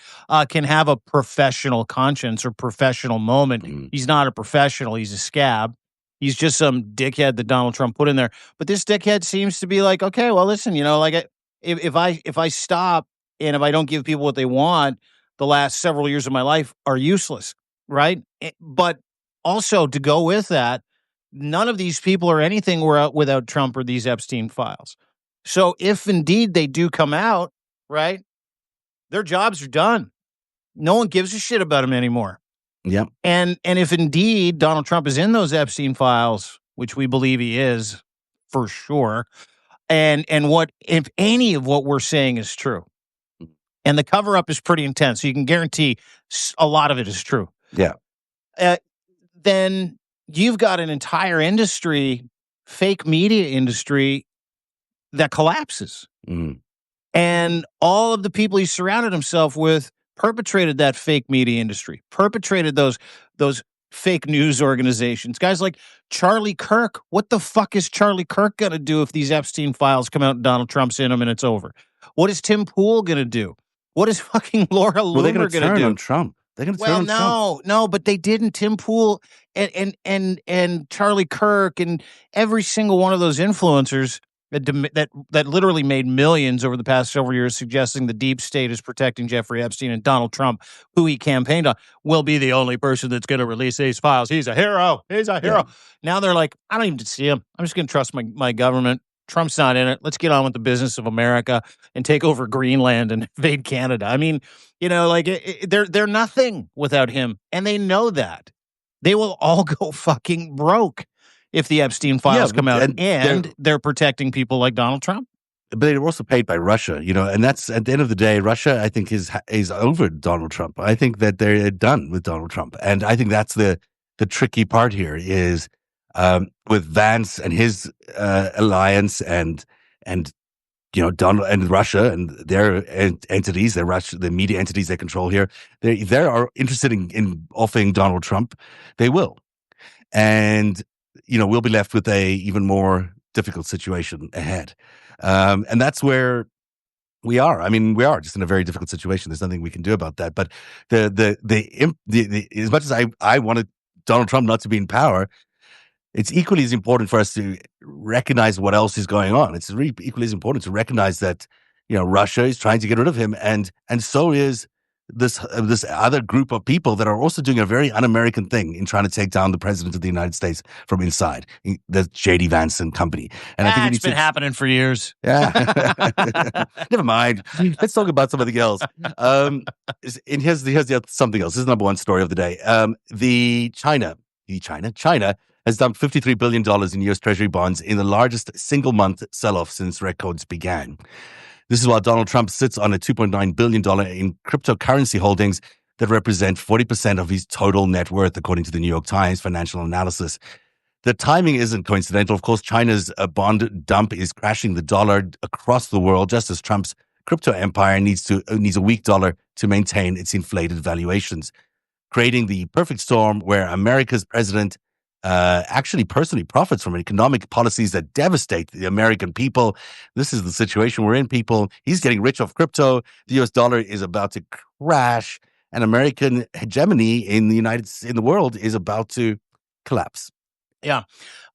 Speaker 1: can have a professional conscience or professional moment, he's not a professional, he's a scab. He's just some dickhead that Donald Trump put in there. But this dickhead seems to be like, okay, well, listen, if I stop, and if I don't give people what they want, the last several years of my life are useless, right? But also to go with that, none of these people or anything were out without Trump or these Epstein files. So if indeed they do come out, right, their jobs are done. No one gives a shit about them anymore.
Speaker 2: Yep.
Speaker 1: And if indeed Donald Trump is in those Epstein files, which we believe he is for sure, and what if any of what we're saying is true, and the cover up is pretty intense, so you can guarantee a lot of it is true.
Speaker 2: Yeah.
Speaker 1: Then you've got an entire industry, fake media industry, that collapses.
Speaker 2: Mm.
Speaker 1: And all of the people he surrounded himself with perpetrated that fake media industry, perpetrated those fake news organizations. Guys like Charlie Kirk. What the fuck is Charlie Kirk going to do if these Epstein files come out and Donald Trump's in them and it's over? What is Tim Pool going to do? What is fucking Laura Loomer going to do?
Speaker 2: On Trump. They're going to turn on Trump.
Speaker 1: No, but they didn't. Tim Pool and Charlie Kirk and every single one of those influencers that literally made millions over the past several years, suggesting the deep state is protecting Jeffrey Epstein, and Donald Trump, who he campaigned on, will be the only person that's going to release these files. He's a hero. He's a hero. Yeah. Now they're like, I don't even see him. I'm just going to trust my government. Trump's not in it. Let's get on with the business of America and take over Greenland and invade Canada. I mean, like they're nothing without him, and they know that. They will all go fucking broke if the Epstein files come out, and they're protecting people like Donald Trump.
Speaker 2: But they're also paid by Russia, and that's at the end of the day, Russia, I think, is over Donald Trump. I think that they're done with Donald Trump. And I think that's the tricky part here is with Vance and his alliance and Donald and Russia and their entities, the media entities they control here, they are interested in offing Donald Trump. They will. And we'll be left with a even more difficult situation ahead. And that's where we are. I mean, we are just in a very difficult situation. There's nothing we can do about that. But the as much as I wanted Donald Trump not to be in power, it's equally as important for us to recognize what else is going on. It's equally as important to recognize that, Russia is trying to get rid of him. And so is this other group of people that are also doing a very un-American thing in trying to take down the president of the United States from inside. The J.D. Vance and company. And I think
Speaker 1: it's been happening for years.
Speaker 2: Yeah. Never mind. Let's talk about something else. And here's something else. This is the number one story of the day. China has dumped $53 billion in U.S. Treasury bonds in the largest single-month sell-off since records began. This is while Donald Trump sits on a $2.9 billion in cryptocurrency holdings that represent 40% of his total net worth, according to the New York Times financial analysis. The timing isn't coincidental. Of course, China's bond dump is crashing the dollar across the world, just as Trump's crypto empire needs a weak dollar to maintain its inflated valuations, creating the perfect storm where America's president actually personally profits from economic policies that devastate the American people. This is the situation we're in, people. He's getting rich off crypto. The US dollar is about to crash, and American hegemony in the world is about to collapse.
Speaker 1: Yeah.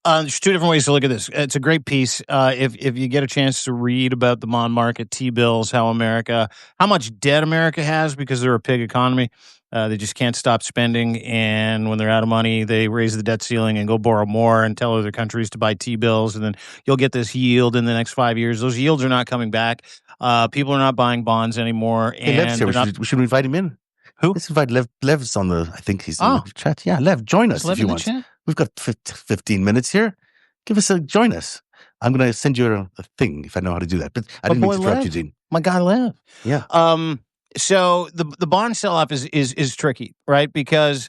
Speaker 1: There's two different ways to look at this. It's a great piece. If you get a chance to read about the bond market, T-bills, how much debt America has because they're a pig economy. They just can't stop spending, and when they're out of money, they raise the debt ceiling and go borrow more and tell other countries to buy T-bills, and then you'll get this yield in the next 5 years. Those yields are not coming back. People are not buying bonds anymore. And
Speaker 2: we should invite him in.
Speaker 1: Who?
Speaker 2: Let's invite Lev. Lev's on the, I think he's in the chat. Yeah, Lev, join us if you want. We've got 15 minutes here. Join us. I'm going to send you a thing if I know how to do that. But I didn't mean to interrupt you, Dean.
Speaker 1: My guy Lev.
Speaker 2: Yeah.
Speaker 1: So the bond sell-off is tricky, right? Because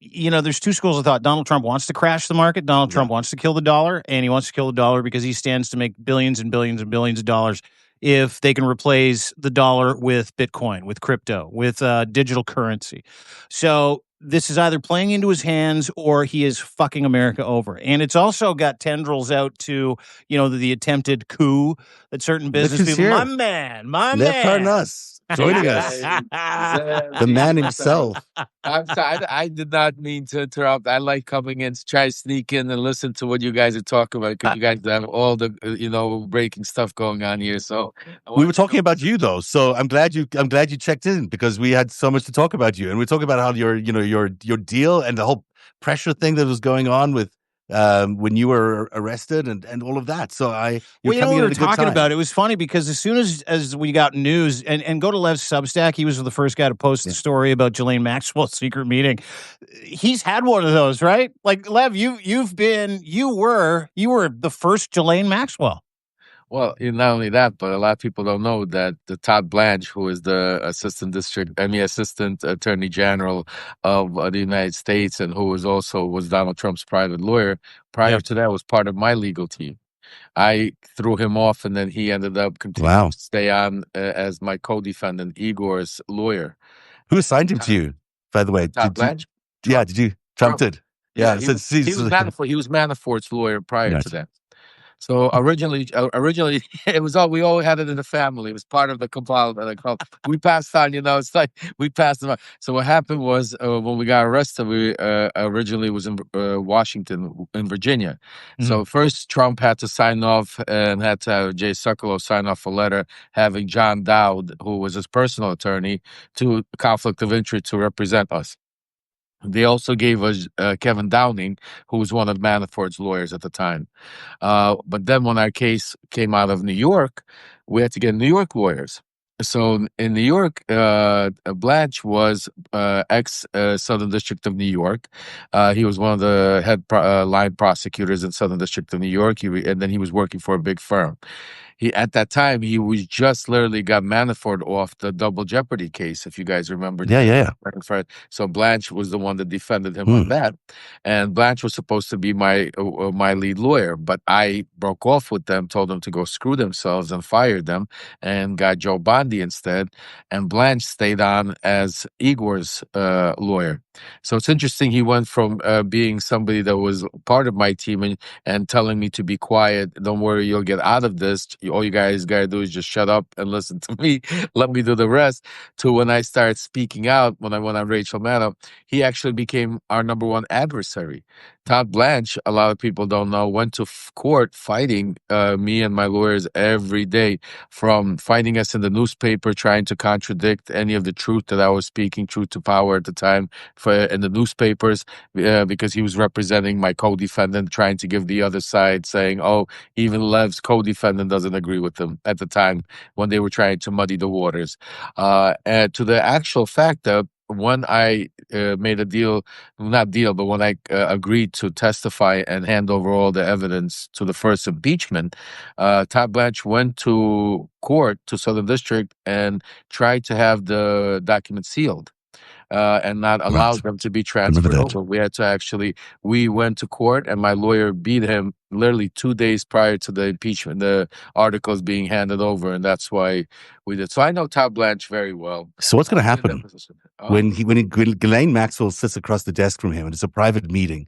Speaker 1: there's two schools of thought. Donald Trump wants to crash the market. Donald Trump wants to kill the dollar, and he wants to kill the dollar because he stands to make billions and billions and billions of dollars if they can replace the dollar with Bitcoin, with crypto, with digital currency. So this is either playing into his hands or he is fucking America over. And it's also got tendrils out to, the attempted coup that certain business people,
Speaker 2: here.
Speaker 1: my man.
Speaker 2: Parnas. Joining us, the man himself.
Speaker 3: I'm sorry, I did not mean to interrupt. I like coming in to try to sneak in and listen to what you guys are talking about because you guys have all the breaking stuff going on here. So
Speaker 2: we were talking about you though, so I'm glad you checked in because we had so much to talk about you, and we're talking about how your deal and the whole pressure thing that was going on with when you were arrested and all of that. So you're
Speaker 1: Well, you know,
Speaker 2: coming
Speaker 1: we
Speaker 2: in
Speaker 1: were
Speaker 2: at a good
Speaker 1: talking
Speaker 2: time.
Speaker 1: about it. It was funny because as soon as we got news, and go to Lev's Substack, he was the first guy to post the story about Ghislaine Maxwell's secret meeting. He's had one of those, right? Like, Lev, you were the first Ghislaine Maxwell.
Speaker 3: Well, not only that, but a lot of people don't know that the Todd Blanche, who is the assistant attorney general of the United States, and who was Donald Trump's private lawyer, prior to that was part of my legal team. I threw him off, and then he ended up continuing to stay on as my co-defendant, Igor's lawyer.
Speaker 2: Who assigned him to you, by the way?
Speaker 3: Todd Blanche?
Speaker 2: Did you? Trump did. Yeah,
Speaker 3: he was Manafort's lawyer prior to that. So originally, it was all we all had it in the family. It was part of the cabal that I called. We passed on, it's like we passed them on. So what happened was when we got arrested, we originally was in Washington, in Virginia. So first Trump had to sign off and had to have Jay Sekulow sign off a letter having John Dowd, who was his personal attorney, to conflict of interest to represent us. They also gave us Kevin Downing, who was one of Manafort's lawyers at the time. But then when our case came out of New York, we had to get New York lawyers. So in New York, Blanche was ex-Southern District of New York. He was one of the head line prosecutors in Southern District of New York, and then he was working for a big firm. At that time, he was just literally got Manafort off the double jeopardy case, if you guys remember.
Speaker 2: Yeah.
Speaker 3: So Blanche was the one that defended him on that, and Blanche was supposed to be my lead lawyer, but I broke off with them, told them to go screw themselves, and fired them, and got Joe Bondi instead. And Blanche stayed on as Igor's lawyer. So it's interesting. He went from being somebody that was part of my team and telling me to be quiet. Don't worry, you'll get out of this. All you guys got to do is just shut up and listen to me. Let me do the rest. To when I started speaking out, when I went on Rachel Maddow, he actually became our number one adversary. Todd Blanche, a lot of people don't know, went to court fighting me and my lawyers every day, from fighting us in the newspaper, trying to contradict any of the truth that I was speaking, truth to power at the time, in the newspapers, because he was representing my co-defendant, trying to give the other side, saying, oh, even Lev's co-defendant doesn't agree with him at the time when they were trying to muddy the waters. And to the actual fact that when I made a deal, not deal, but when I agreed to testify and hand over all the evidence to the first impeachment, Todd Blanche went to court, to Southern District, and tried to have the documents sealed. And not allow them to be transferred over. We went to court, and my lawyer beat him literally 2 days prior to the impeachment, the articles being handed over, and that's why we did. So I know Todd Blanche very well.
Speaker 2: So what's going to happen when Ghislaine Maxwell sits across the desk from him and it's a private meeting?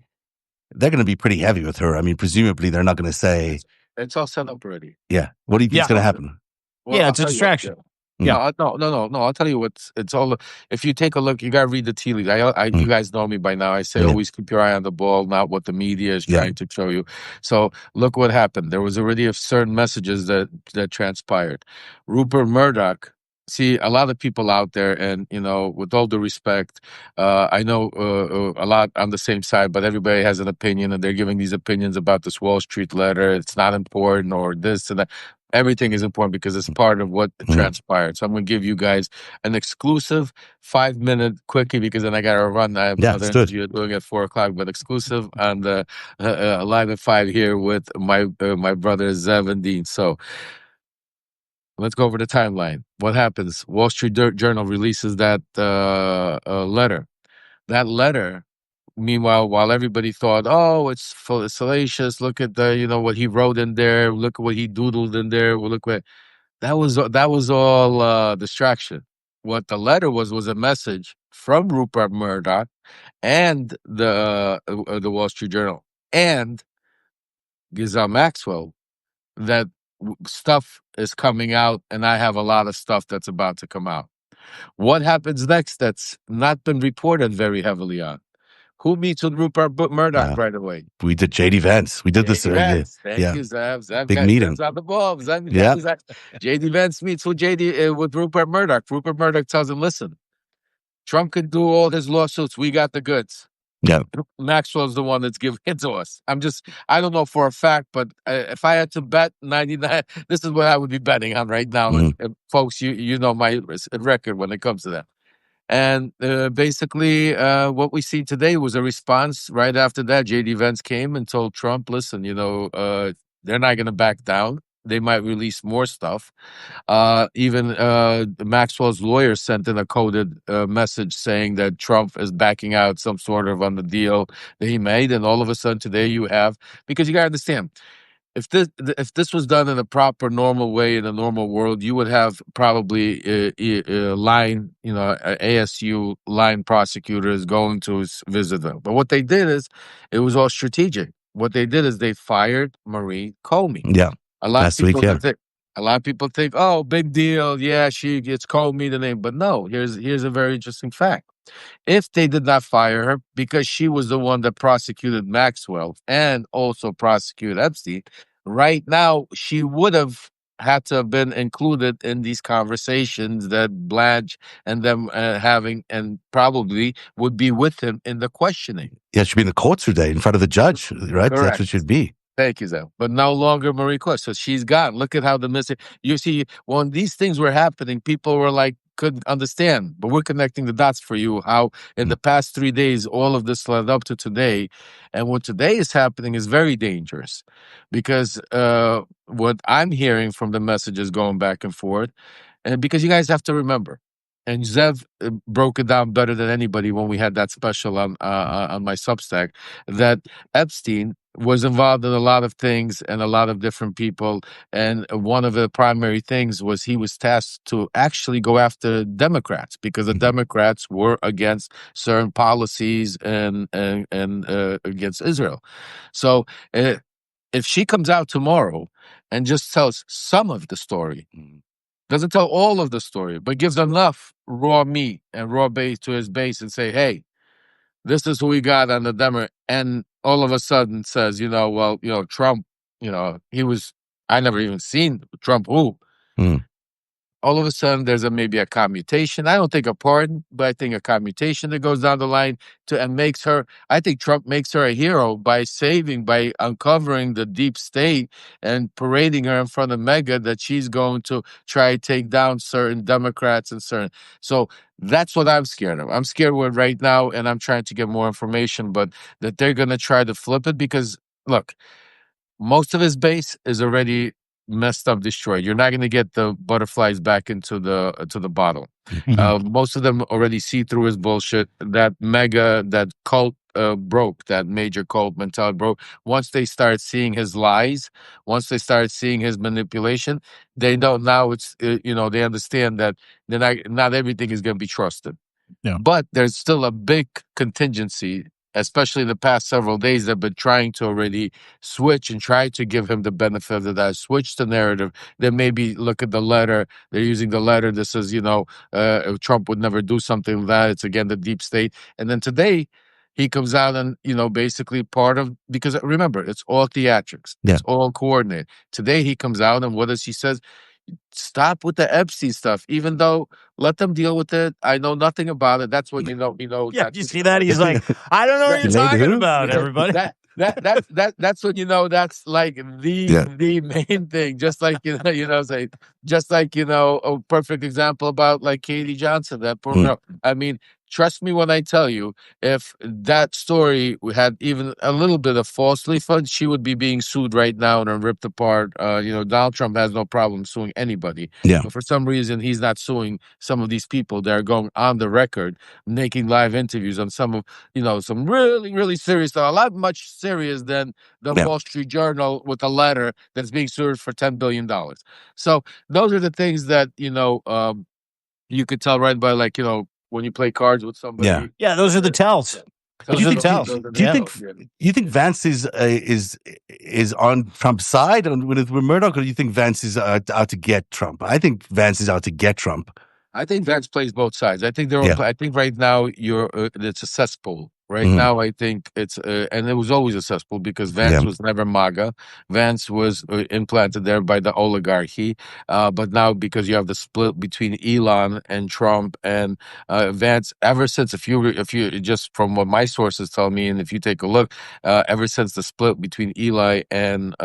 Speaker 2: They're going to be pretty heavy with her. I mean, presumably they're not going to say.
Speaker 3: It's all set up already.
Speaker 2: Yeah. What do you think is going to happen?
Speaker 1: Well, it's a distraction.
Speaker 3: No. I'll tell you it's all. If you take a look, you gotta read the tea leaves. You guys know me by now. I say always keep your eye on the ball, not what the media is trying to show you. So look what happened. There was already certain messages that transpired. Rupert Murdoch. See, a lot of people out there, and with all due respect, I know a lot on the same side, but everybody has an opinion, and they're giving these opinions about this Wall Street letter. It's not important, or this and that. Everything is important because it's part of what transpired. So I'm going to give you guys an exclusive 5-minute quickie, because then I got to run. I have another interview doing at 4:00, but exclusive on the Live at 5 here with my brother Zev and Dean. So let's go over the timeline. What happens? Wall Street Journal releases that letter. That letter, meanwhile, while everybody thought, oh, it's salacious, look at the, what he wrote in there, look at what he doodled in there, well, look what that was all distraction. What the letter was a message from Rupert Murdoch and the Wall Street Journal and Ghislaine Maxwell that stuff is coming out, and I have a lot of stuff that's about to come out. What happens next that's not been reported very heavily on? Who meets with Rupert Murdoch right away?
Speaker 2: We did JD Vance. We did this.
Speaker 3: Thank you, Zev.
Speaker 2: Big meeting.
Speaker 3: On the ball. JD Vance meets with with Rupert Murdoch. Rupert Murdoch tells him, listen, Trump could do all his lawsuits. We got the goods.
Speaker 2: Yeah.
Speaker 3: Maxwell's the one that's giving it to us. I don't know for a fact, but if I had to bet 99, this is what I would be betting on right now. And folks, you know my record when it comes to that. And basically, what we see today was a response. Right after that, J.D. Vance came and told Trump, listen, they're not going to back down. They might release more stuff. Even Maxwell's lawyer sent in a coded message saying that Trump is backing out some sort of on the deal that he made. And all of a sudden today you have, because you got to understand, if this was done in a proper, normal way in a normal world, you would have probably line, ASU line prosecutors going to visit them. But what they did is, it was all strategic. What they did is they fired Marie Comey.
Speaker 2: Yeah,
Speaker 3: a lot of
Speaker 2: last week,
Speaker 3: people
Speaker 2: yeah.
Speaker 3: think, a lot of people think, oh, big deal. Yeah, she gets Comey the name, but no. Here's a very interesting fact. If they did not fire her because she was the one that prosecuted Maxwell and also prosecuted Epstein, right now she would have had to have been included in these conversations that Blanche and them having, and probably would be with him in the questioning.
Speaker 2: Yeah, she'd be in the court today in front of the judge, right?
Speaker 3: Correct.
Speaker 2: That's what she'd be.
Speaker 3: Thank you, Zell. But no longer Marie Quest. So she's gone. Look at how the missing. You see, when these things were happening, people were like, couldn't understand. But we're connecting the dots for you, how in the past 3 days, all of this led up to today. And what today is happening is very dangerous, because what I'm hearing from the messages going back and forth, and because you guys have to remember, and Zev broke it down better than anybody when we had that special on my Substack, that Epstein was involved in a lot of things and a lot of different people. And one of the primary things was he was tasked to actually go after Democrats, because the Democrats were against certain policies and against Israel. So if she comes out tomorrow and just tells some of the story, doesn't tell all of the story, but gives enough raw meat and raw base to his base and say, hey, this is who we got on the Demo, and all of a sudden says, Trump, I never even seen Trump who. All of a sudden, there's maybe a commutation. I don't think a pardon, but I think a commutation that goes down the line and makes her. I think Trump makes her a hero by uncovering the deep state and parading her in front of Mega, that she's going to try to take down certain Democrats and certain. So that's what I'm scared of. I'm scared with right now, and I'm trying to get more information, but that they're going to try to flip it, because look, most of his base is already messed up, destroyed. You're not going to get the butterflies back into the bottle. Most of them already see through his bullshit. That cult broke. That major cult mentality broke. Once they start seeing his lies, once they start seeing his manipulation, they know now they understand that not everything is going to be trusted.
Speaker 1: Yeah.
Speaker 3: But there's still a big contingency, especially in the past several days, that have been trying to already switch and try to give him the benefit of that, switch the narrative. Then maybe look at the letter. They're using the letter that says, Trump would never do something like that. It's again the deep state. And then today, he comes out and, basically because remember, it's all theatrics.
Speaker 2: Yeah.
Speaker 3: It's all coordinated. Today he comes out and what does he says? Stop with the Epstein stuff, even though let them deal with it. I know nothing about it. That's what you know.
Speaker 1: Yeah, you see that? He's like, I don't know what you're talking about, everybody.
Speaker 3: That's what that's like the main thing. Just like a perfect example about like Katie Johnson, that poor girl. I mean, trust me when I tell you, if that story had even a little bit of false leaf, she would be being sued right now and ripped apart. Donald Trump has no problem suing anybody.
Speaker 2: Yeah.
Speaker 3: But for some reason, he's not suing some of these people that are going on the record, making live interviews on some of, some really, really serious stuff, a lot much serious than the Wall Street Journal with a letter that's being sued for $10 billion. So those are the things that, you could tell right by when you play cards with somebody.
Speaker 1: Yeah, those are the tells.
Speaker 2: Do you think Vance is on Trump's side with Murdoch, or do you think Vance is out to get Trump? I think Vance is out to get Trump.
Speaker 3: I think Vance plays both sides. I think I think right now it's a cesspool. Right now, I think it's, and it was always a cesspool because Vance was never MAGA. Vance was implanted there by the oligarchy. But now, because you have the split between Elon and Trump and Vance, ever since, if you just from what my sources tell me, and if you take a look, ever since the split between Eli and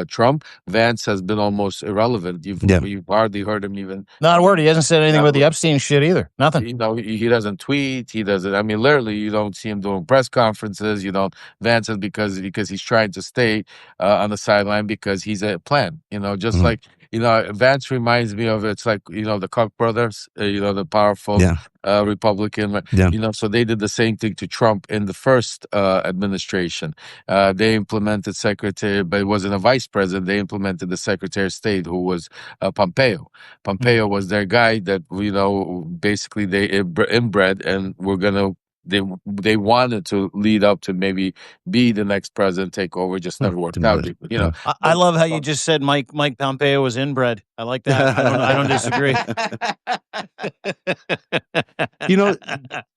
Speaker 3: Trump, Vance has been almost irrelevant. You've hardly heard him even.
Speaker 1: Not a word. He hasn't said anything about the Epstein shit either. Nothing.
Speaker 3: You know, he doesn't tweet. He doesn't. I mean, literally, you don't see him doing press conferences. You don't. Vance is because he's trying to stay on the sideline because he's a plan. You know, just like, you know, Vance reminds me of, it's like, you know, the Koch brothers. You know, the powerful Republican. You know, so they did the same thing to Trump in the first administration. They implemented secretary, but it wasn't a vice president. They implemented the Secretary of State, who was Pompeo. Pompeo was their guy that, you know, basically they inbred, and we're gonna. They wanted to lead up to maybe be the next president, take over. Just never worked out. You know,
Speaker 1: I love how you just said Mike Pompeo was inbred. I like that. I don't disagree.
Speaker 2: You know,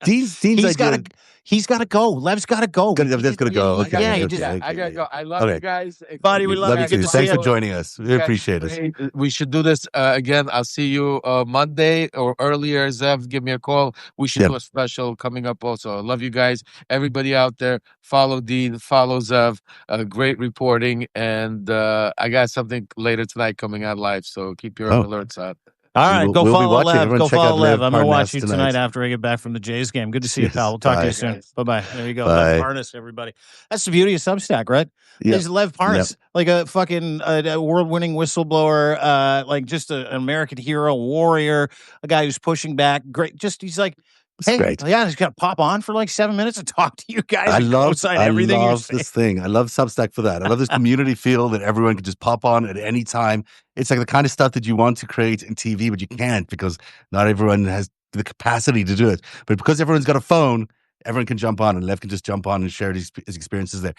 Speaker 1: he's got to go. Lev's got to go.
Speaker 2: Lev's got to go. Okay.
Speaker 1: Yeah,
Speaker 3: I gotta go. I love you guys,
Speaker 1: buddy. We love you.
Speaker 2: Too. Thanks for joining us. We appreciate it.
Speaker 3: We should do this again. I'll see you Monday or earlier. Zev, give me a call. We should do a special coming up also. I love you guys. Everybody out there, follow Dean, follow Zev. Great reporting, and I got something later tonight coming out live. So keep your alerts out.
Speaker 1: All right, go follow Lev. Go follow Lev. I'm going to watch you
Speaker 2: tonight.
Speaker 1: tonight after I get back from the Jays game. Good to see you, pal. We'll talk to you soon. Bye-bye. There you go. Lev Parnas, everybody. That's the beauty of Substack, right? There's Lev Parnas, like a fucking world-winning whistleblower, like just an American hero, warrior, a guy who's pushing back. Great. Just, he's like, hey, he's got to pop on for like 7 minutes and talk to you guys. I love
Speaker 2: this thing. I love Substack for that. I love this community feel that everyone can just pop on at any time. It's like the kind of stuff that you want to create in TV, but you can't because not everyone has the capacity to do it. But because everyone's got a phone, everyone can jump on, and Lev can just jump on and share his experiences there.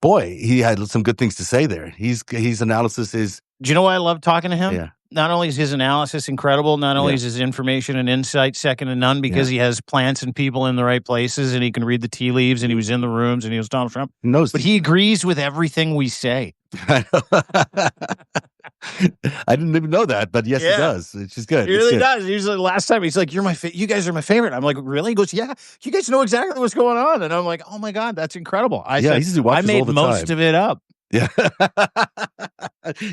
Speaker 2: Boy, he had some good things to say there. His analysis is...
Speaker 1: Do you know why I love talking to him? Yeah. Not only is his analysis incredible, not only is his information and insight second to none because he has plants and people in the right places and he can read the tea leaves and he was in the rooms and he was Donald Trump. But he agrees with everything we say.
Speaker 2: I didn't even know that, but yes, he does. It's just good.
Speaker 1: He really does. Usually last time he's like, you guys are my favorite. I'm like, really? He goes, yeah, you guys know exactly what's going on. And I'm like, oh my God, that's incredible. I made most of it up.
Speaker 2: Yeah.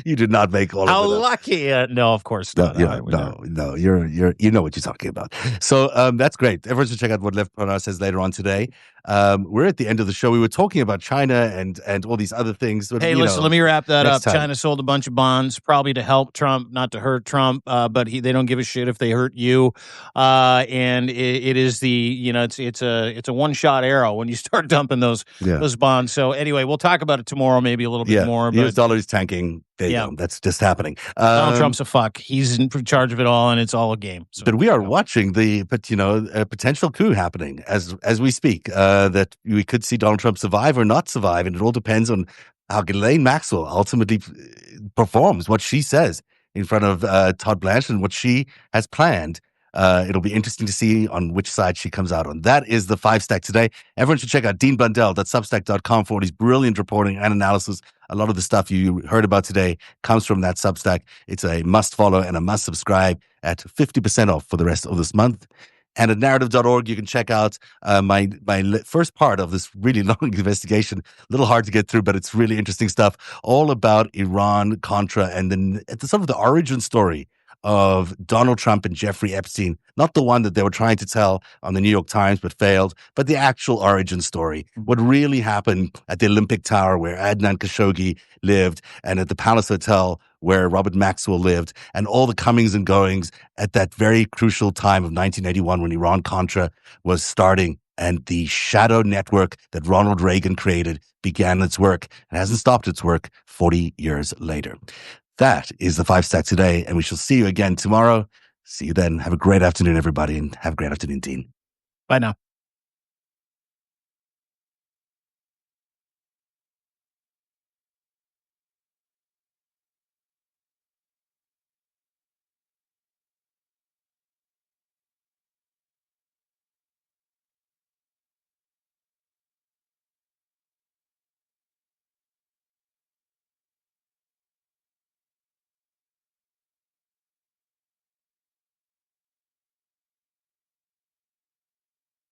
Speaker 2: You did not make all of it.
Speaker 1: How lucky. No, of course not.
Speaker 2: No, you know what you're talking about. So that's great. Everyone should check out what Lev Parnas says later on today. We're at the end of the show. We were talking about China and all these other things. But,
Speaker 1: hey, listen, let me wrap that up. China sold a bunch of bonds, probably to help Trump, not to hurt Trump, but they don't give a shit if they hurt you. And it is it's a one-shot arrow when you start dumping those bonds. So anyway, we'll talk about it tomorrow, maybe a little bit more.
Speaker 2: But US dollar is tanking. There you go. That's just happening.
Speaker 1: Donald Trump's a fuck. He's in charge of it all, and it's all a game. So,
Speaker 2: but we are watching a potential coup happening as we speak. That we could see Donald Trump survive or not survive, and it all depends on how Ghislaine Maxwell ultimately performs, what she says in front of Todd Blanchard and what she has planned. It'll be interesting to see on which side she comes out on. That is the FiveStack today. Everyone should check out deanblundell.substack.com for his brilliant reporting and analysis. A lot of the stuff you heard about today comes from that Substack. It's a must follow and a must subscribe at 50% off for the rest of this month. And at narrative.org, you can check out my first part of this really long investigation. A little hard to get through, but it's really interesting stuff. All about Iran, Contra, and then at the sort of the origin story of Donald Trump and Jeffrey Epstein. Not the one that they were trying to tell on the New York Times but failed, but the actual origin story. What really happened at the Olympic Tower where Adnan Khashoggi lived, and at the Palace Hotel where Robert Maxwell lived, and all the comings and goings at that very crucial time of 1981 when Iran-Contra was starting and the shadow network that Ronald Reagan created began its work and hasn't stopped its work 40 years later. That is the FiveStack today, and we shall see you again tomorrow. See you then. Have a great afternoon, everybody, and have a great afternoon, Dean.
Speaker 1: Bye now.